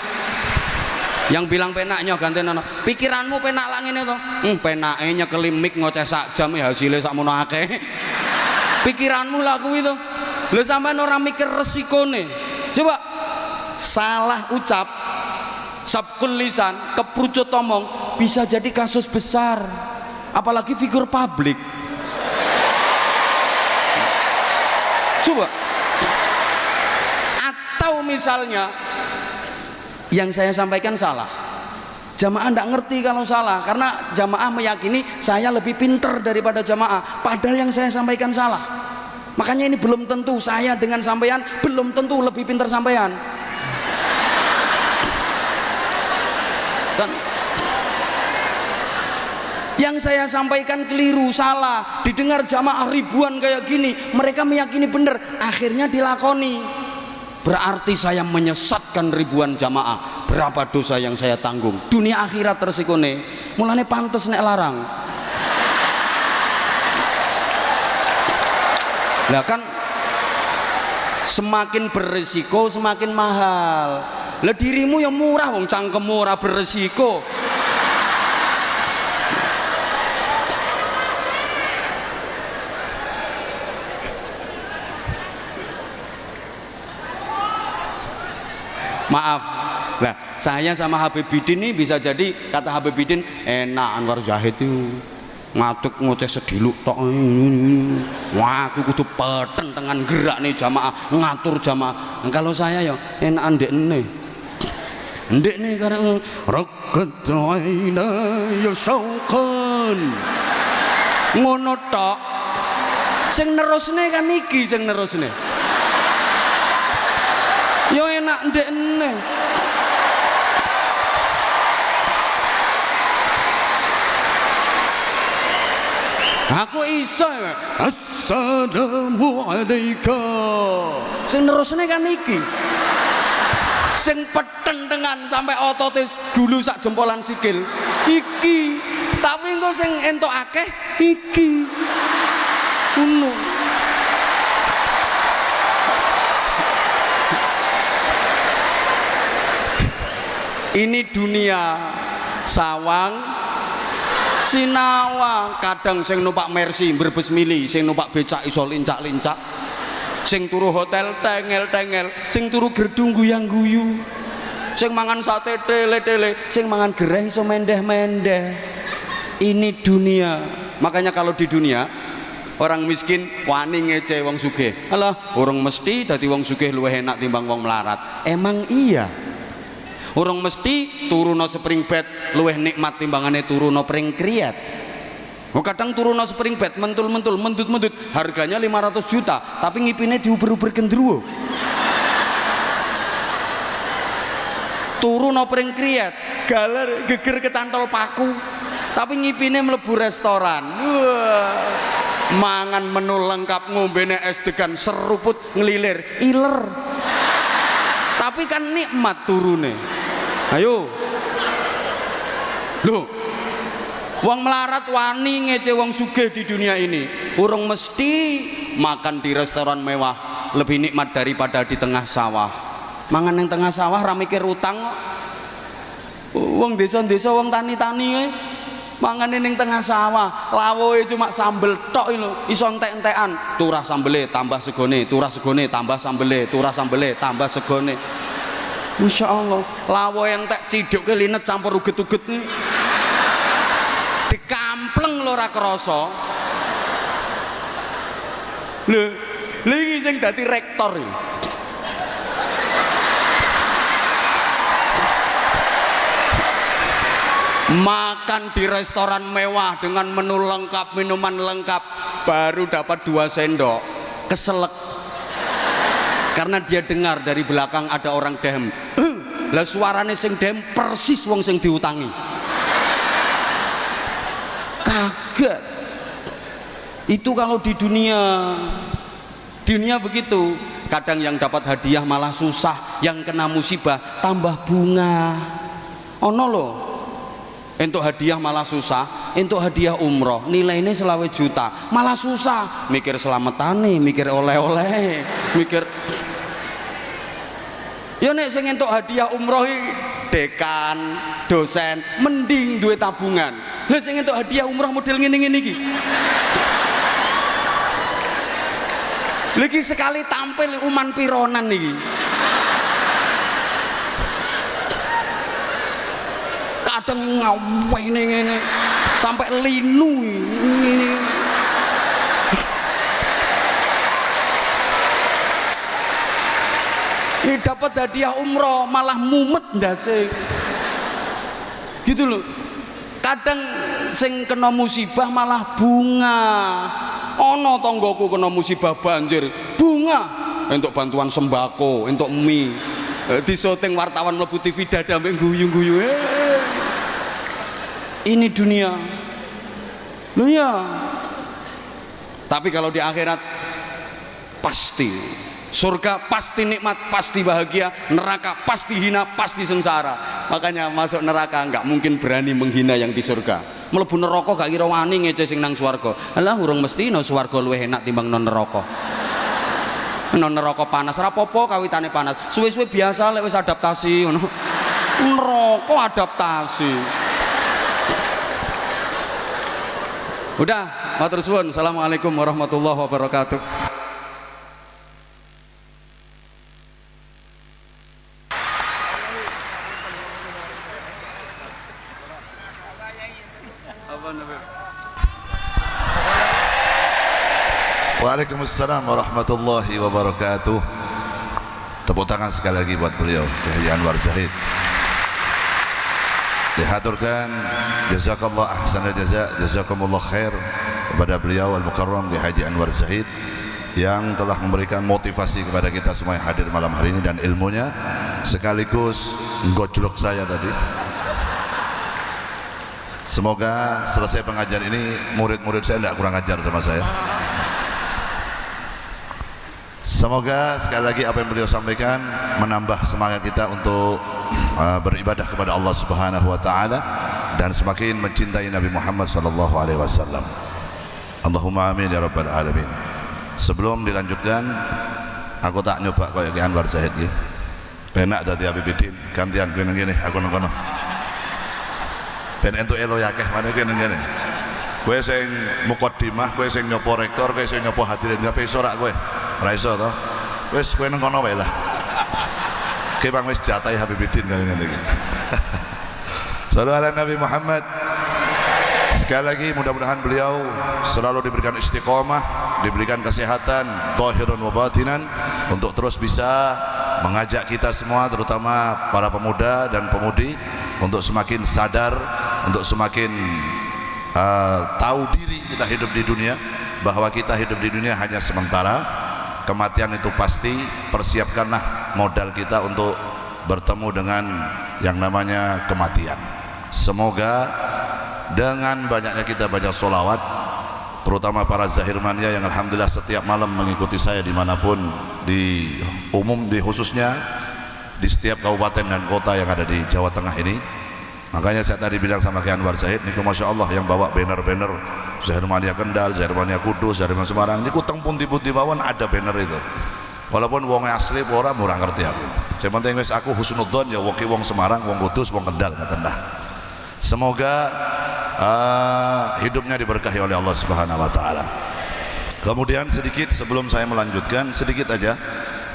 Yang bilang penak nyoh gantenono. Pikiranmu penak lah ngene to. Penake nyekeli mik ngoceh sak jam hasilnya sakmono akeh. Pikiranmu lah kuwi to. Lha sampean ora mikir resikone. Coba salah ucap, sabkul lisan, keprucut omong bisa jadi kasus besar, apalagi figur publik. Coba. Atau misalnya yang saya sampaikan salah, jamaah tidak ngerti kalau salah, karena jamaah meyakini saya lebih pinter daripada jamaah, padahal yang saya sampaikan salah. Makanya ini belum tentu saya dengan sampean belum tentu lebih pinter sampean. Kan yang saya sampaikan keliru, salah, didengar jamaah ribuan kayak gini, mereka meyakini benar, akhirnya dilakoni. Berarti saya menyesatkan ribuan jamaah. Berapa dosa yang saya tanggung? Dunia akhirat resikone. Mulane pantes nek larang. Lah kan semakin beresiko semakin mahal. Lah dirimu yang murah, wong cangkemmu ora beresiko. Maaf, nah saya sama Habibidin ini bisa jadi, kata Habibidin, enak Anwar Zahid itu ngatuk ngoceh sediluk tok. Wah aku kudu peten dengan gerak nih jamaah, ngatur jamaah. Nah, kalau saya ya enak ndek nih karena rakat aina ya syauqan ngono tok. Sing nerusne kan iki sing nerusne. Yo enak ndek neng. Aku iso. Assalamualaikum. Sing nerusne kan iki. Sing peten dengan sampai ototis dulu sak jempolan sikil. Iki. Tapi engko sing entuk akeh iki. Ngono. Ini dunia sawang sinawang. Kadang sing numpak Mercy Brebes Mili, sing numpak becak iso lincak-lincak, sing turu hotel tengel-tengel, sing turu gerdung guyang-guyu, sing mangan sate tele-tele, sing mangan gereh iso mendeh-mendeh. Ini dunia. Makanya kalau di dunia orang miskin wani ngece wong sugih. Alah, orang mesti dadi wong sugih luwih enak timbang wong melarat. Emang iya? Orang mesti turuno spring bed luwih nikmat timbangane turuno pring kriat. Kadang turuno spring bed mentul-mentul, mendut-mendut, harganya 500 juta, tapi ngipine diuber-uber gendruwo. Turuno pring kriat, galer geger kecantol paku, tapi ngipine mlebu restoran. Wah. Mangan menu lengkap, ngombene es degan seruput ngelilir, iler. Tapi kan nikmat turune. Ayo. Loh. Wong melarat wani ngece wong sugih di dunia ini. Urung mesti makan di restoran mewah lebih nikmat daripada di tengah sawah. Mangan yang tengah sawah ra mikir utang kok. Wong desa-desa wong tani-tani mangane ning tengah sawah, lawoe cuma sambel tok lho, iso entek-entekan, turah sambele tambah segone, turah segone tambah sambele, turah sambele tambah segone. Masya Allah, lawoe entek ciduk linet campur uget-uget dikampleng lho ora krasa. Lho, iki sing dadi rektor iki. Makan di restoran mewah dengan menu lengkap, minuman lengkap, baru dapat 2 sendok, keselek karena dia dengar dari belakang ada orang dehem. Lah suarane sing dehem persis wong sing diutangi. Kaget. Itu kalau di dunia begitu. Kadang yang dapat hadiah malah susah, yang kena musibah tambah bunga. Ono lho, untuk hadiah malah susah, untuk hadiah umroh nilainya 20 juta malah susah, mikir selamatane, mikir oleh-oleh, mikir ya nek sing entuk hadiah umroh dekan, dosen mending duwe tabungan. Lah sing entuk hadiah umroh model ngene-ngene iki lagi sekali tampil uman pironan iki. Kadang ngaweh ngene sampai linu ini. Ini dapat hadiah umroh malah mumet ndase. Gitu loh. Kadang sing kena musibah malah bunga. Ono tonggoku kena musibah banjir, bunga untuk bantuan sembako, untuk mie. Di syuting wartawan mlebu TV dada mbek guyu-guyu. Ini dunia loh ya. Tapi kalau di akhirat pasti surga, pasti nikmat, pasti bahagia. Neraka pasti hina, pasti sengsara. Makanya masuk neraka nggak mungkin berani menghina yang di surga. Mlebu neraka gak kira wani ngece sing nang swarga. Alah urung mesti no swarga luwih enak timbang non neraka. Non neraka panas ora apa-apa kawitane panas. Suwe-suwe biasa lek wis adaptasi ngono. Neraka adaptasi. Udah, matur suwun. Assalamualaikum warahmatullahi wabarakatuh. Waalaikumsalam warahmatullahi wabarakatuh. Tepuk tangan sekali lagi buat beliau, Kiai Anwar Zahid. Dihaturkan jazakallah ahsanal jaza, jazakumullah khair kepada beliau Al-Mukarram Kiai Haji Anwar Zahid yang telah memberikan motivasi kepada kita semua yang hadir malam hari ini, dan ilmunya sekaligus gojlok saya tadi. Semoga selesai pengajian ini murid-murid saya tidak kurang ajar sama saya. Semoga sekali lagi apa yang beliau sampaikan menambah semangat kita untuk beribadah kepada Allah Subhanahu wa taala dan semakin mencintai Nabi Muhammad sallallahu alaihi wasallam. Allahumma amin ya rabbal alamin. Sebelum dilanjutkan, aku tak nyoba koyo Ki Anwar Zahid iki. Penak dadi Habibidin, gantian kowe nang kene, aku nang kono. Ben entuk elo yakeh maneh kowe nang kene. Kowe sing mukaddimah, kowe sing nyopo rektor, kowe sing nyopo hadirin, kabeh iso rak kowe. Ora iso to. Wis kowe nang kono wae lah. Kowe bang wis jatahi Habibidin kaya ngene iki. Shallallahu ala Nabi Muhammad. Sekali lagi mudah-mudahan beliau selalu diberikan istiqomah, diberikan kesehatan zahirun wa batinan untuk terus bisa mengajak kita semua, terutama para pemuda dan pemudi, untuk semakin sadar, untuk semakin tahu diri kita hidup di dunia, bahwa kita hidup di dunia hanya sementara, kematian itu pasti. Persiapkanlah modal kita untuk bertemu dengan yang namanya kematian. Semoga dengan banyaknya kita baca sholawat, terutama para zahirmania yang alhamdulillah setiap malam mengikuti saya dimanapun, di umum, di khususnya di setiap kabupaten dan kota yang ada di Jawa Tengah ini. Makanya saya tadi bilang sama Kiai Anwar Zahid niku masya Allah yang bawa banner-banner Zahirmania Kendal, Zahirmania Kudus, Zahirmania Semarang niku teng pundi-pundi mawon ada banner itu. Walaupun wong asli ora murah ngerti aku. Yang penting wis aku husnudzon ya wong Semarang, wong Kudus, wong Kendal ngaten dah. Semoga hidupnya diberkahi oleh Allah Subhanahu wa taala. Kemudian sedikit sebelum saya melanjutkan, sedikit aja.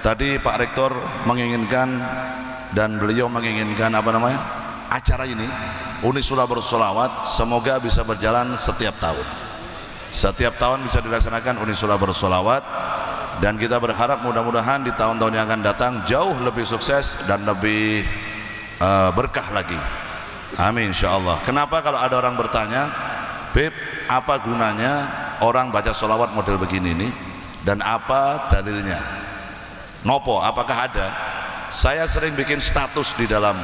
Tadi Pak Rektor menginginkan dan beliau menginginkan acara ini Unisula Bersolawat semoga bisa berjalan setiap tahun. Setiap tahun bisa dilaksanakan Unisula Bersolawat, dan kita berharap mudah-mudahan di tahun-tahun yang akan datang jauh lebih sukses dan lebih berkah lagi. Amin insyaallah. Kenapa kalau ada orang bertanya, Beb, apa gunanya orang baca sholawat model begini ini dan apa dalilnya? Nopo, apakah ada? Saya sering bikin status di dalam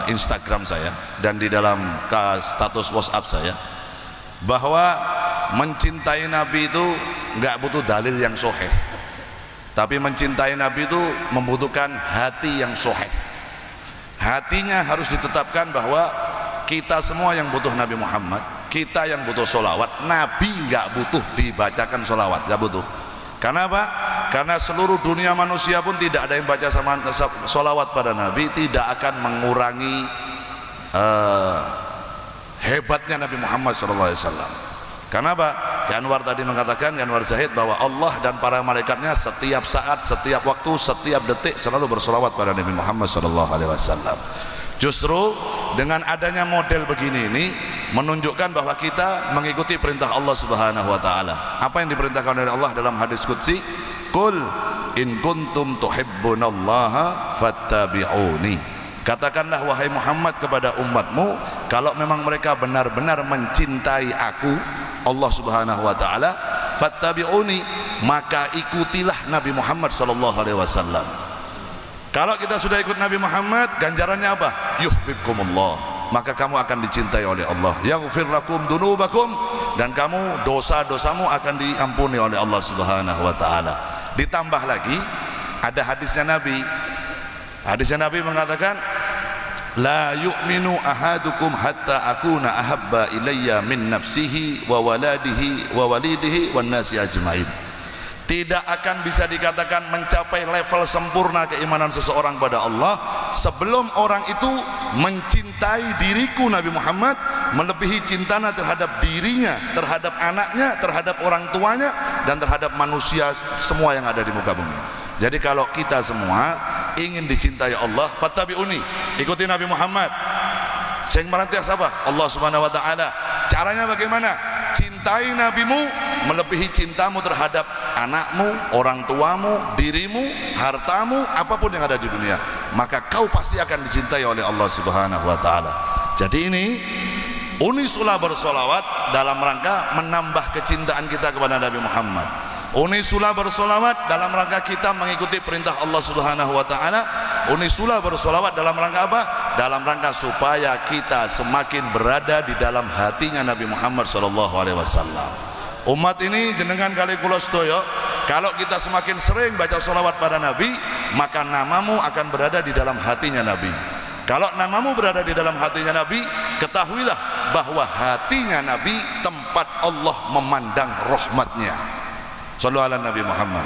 Instagram saya dan di dalam status WhatsApp saya bahwa mencintai Nabi itu nggak butuh dalil yang sahih, tapi mencintai Nabi itu membutuhkan hati yang sahih. Hatinya harus ditetapkan bahwa kita semua yang butuh Nabi Muhammad, kita yang butuh sholawat. Nabi nggak butuh dibacakan sholawat, nggak butuh. Karena apa? Karena seluruh dunia manusia pun tidak ada yang baca sama sholawat pada Nabi, tidak akan mengurangi hebatnya Nabi Muhammad SAW. Karena apa? Ki Anwar tadi mengatakan, Ki Anwar Zahid, bahwa Allah dan para malaikatnya setiap saat, setiap waktu, setiap detik selalu bersolawat pada Nabi Muhammad SAW. Justru dengan adanya model begini ini menunjukkan bahwa kita mengikuti perintah Allah Subhanahu wa taala. Apa yang diperintahkan oleh Allah dalam hadis qudsi? Qul in kuntum tuhibbunallaha fattabi'uni. Katakanlah wahai Muhammad kepada umatmu, kalau memang mereka benar-benar mencintai aku, Allah Subhanahu wa taala, fattabi'uni, maka ikutilah Nabi Muhammad sallallahu alaihi wasallam. Kalau kita sudah ikut Nabi Muhammad, ganjarannya apa? Yuhibbukumullah, maka kamu akan dicintai oleh Allah. Yaghfir lakum dunubakum, dan kamu dosa-dosamu akan diampuni oleh Allah Subhanahu wa taala. Ditambah lagi ada hadisnya Nabi. Hadisnya Nabi mengatakan, la yu'minu ahadukum hatta akuna ahabba ilayya min nafsihi wa waladihi wa walidihi wan nasi ajmain. Tidak akan bisa dikatakan mencapai level sempurna keimanan seseorang pada Allah sebelum orang itu mencintai diriku Nabi Muhammad melebihi cintanya terhadap dirinya, terhadap anaknya, terhadap orang tuanya, dan terhadap manusia semua yang ada di muka bumi. Jadi kalau kita semua ingin dicintai Allah, fattabi'uni, ikuti Nabi Muhammad. Sing merantias apa? Allah Subhanahu wa taala. Caranya bagaimana? Cintai nabimu melebihi cintamu terhadap anakmu, orang tuamu, dirimu, hartamu, apapun yang ada di dunia. Maka kau pasti akan dicintai oleh Allah Subhanahu wa taala. Jadi ini Unisula Bersolawat dalam rangka menambah kecintaan kita kepada Nabi Muhammad. Unisula Bersolawat dalam rangka kita mengikuti perintah Allah Subhanahu wa taala. Unisula Bersolawat dalam rangka apa? Dalam rangka supaya kita semakin berada di dalam hatinya Nabi Muhammad sallallahu alaihi wasallam. Umat ini jenengan kali kula sedaya, kalau kita semakin sering baca sholawat pada Nabi, maka namamu akan berada di dalam hatinya Nabi. Kalau namamu berada di dalam hatinya Nabi, ketahuilah bahwa hatinya Nabi tempat Allah memandang rahmatnya. Sallallahu ala Nabi Muhammad.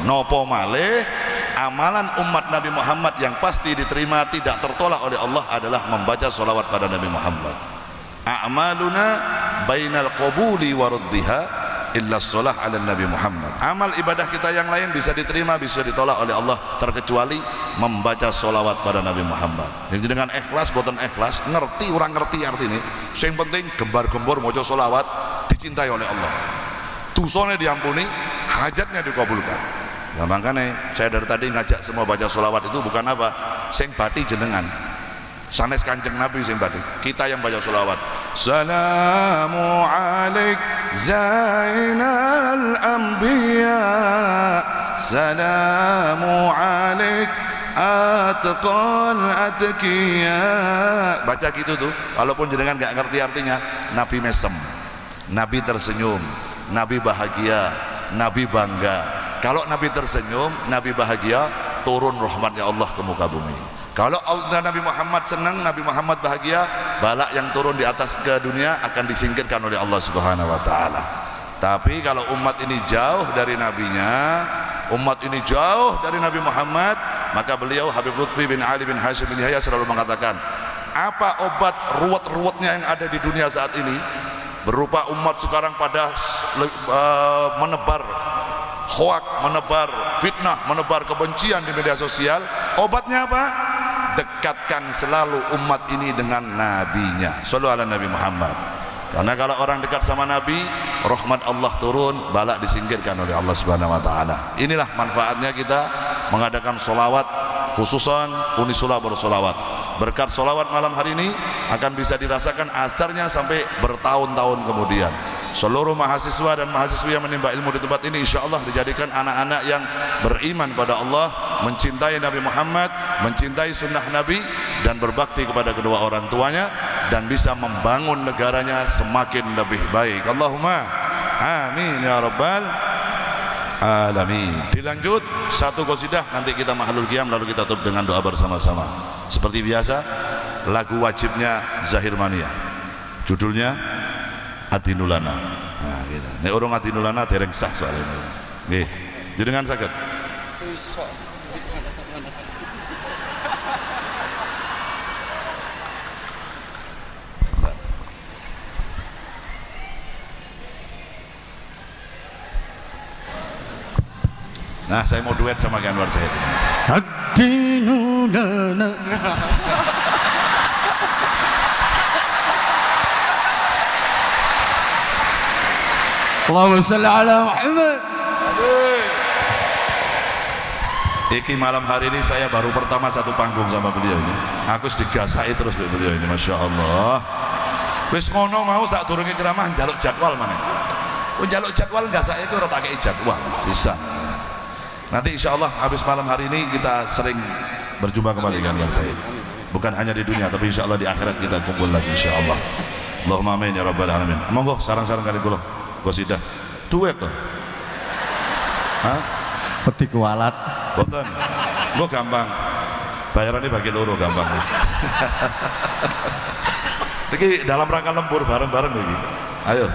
Nopo malih amalan umat Nabi Muhammad yang pasti diterima tidak tertolak oleh Allah adalah membaca sholawat pada Nabi Muhammad. A'maluna bainal qabuli wa raddiha illa sholah ala Nabi Muhammad. Amal ibadah kita yang lain bisa diterima, bisa ditolak oleh Allah terkecuali membaca sholawat pada Nabi Muhammad. Yang dengan ikhlas, boten ikhlas, ngerti orang ngerti arti ini. Yang penting gembar-gembor maca sholawat dicintai oleh Allah. Dosanya diampuni, hajatnya dikabulkan. Nah, makanya saya dari tadi ngajak semua baca sholawat itu bukan apa, sing bati jenengan, sanes kanjeng Nabi sing bati, kita yang baca sholawat. Salamu alaik zainal anbiya, salamu alaik atqal atqiya. Baca gitu tuh, walaupun jenengan nggak ngerti artinya. Nabi mesem, Nabi tersenyum, Nabi bahagia, Nabi bangga. Kalau Nabi tersenyum, Nabi bahagia, turun rahmatnya Allah ke muka bumi. Kalau Nabi Muhammad senang, Nabi Muhammad bahagia, balak yang turun di atas ke dunia akan disingkirkan oleh Allah Subhanahu wa taala. Tapi kalau umat ini jauh dari nabinya, umat ini jauh dari Nabi Muhammad, maka beliau Habib Lutfi bin Ali bin Hashim bin Yahya selalu mengatakan, Apa obat ruwet-ruwetnya yang ada di dunia saat ini? Berupa umat sekarang pada menebar hoak, menebar fitnah, menebar kebencian di media sosial. Obatnya apa? Dekatkan selalu umat ini dengan nabinya. Shallu ala Nabi Muhammad. Karena kalau orang dekat sama Nabi, rahmat Allah turun, balak disingkirkan oleh Allah Subhanahu wa taala. Inilah manfaatnya kita mengadakan solawat, khususan Unisula bersolawat. Berkat solawat malam hari ini akan bisa dirasakan atharnya sampai bertahun-tahun kemudian. Seluruh mahasiswa dan mahasiswi yang menimba ilmu di tempat ini insya Allah dijadikan anak-anak yang beriman pada Allah, mencintai Nabi Muhammad, mencintai sunnah Nabi, dan berbakti kepada kedua orang tuanya, dan bisa membangun negaranya semakin lebih baik. Allahumma amin ya rabbal alamin. Dilanjut satu qasidah, nanti kita mahlul qiyam, lalu kita tutup dengan doa bersama-sama. Seperti biasa, lagu wajibnya Zahir Mania, judulnya Adinulana. Nah, gitu. Nek urung Adinulana dereng sah soalnya. Nggih. Jenengan saged. Nah, saya mau duet sama Anwar Zahid. Adinulana. Allahumma shalli ala Muhammad. Iki malam hari ini saya baru pertama satu panggung sama beliau ini. Aku digasai terus beliau ini, masya Allah. Wis ngono mau sak durunge ceramah njaluk jadwal mana? Njaluk jadwal enggak saya itu ora tak kei jadwal, bisa. Nanti insya Allah habis malam hari ini kita sering berjumpa kembali dengan saya. Bukan hanya di dunia, tapi insya Allah di akhirat kita kumpul lagi insya Allah. Allahumma amin ya rabbal alamin. Monggo sarang-sarang kali kula. Qasidah duet tuh. Hah? Peti kualat. Boten. Engko gampang. Bayarannya bagi loro gampang. Iki dalam rangka lembur bareng-bareng iki. Ayo.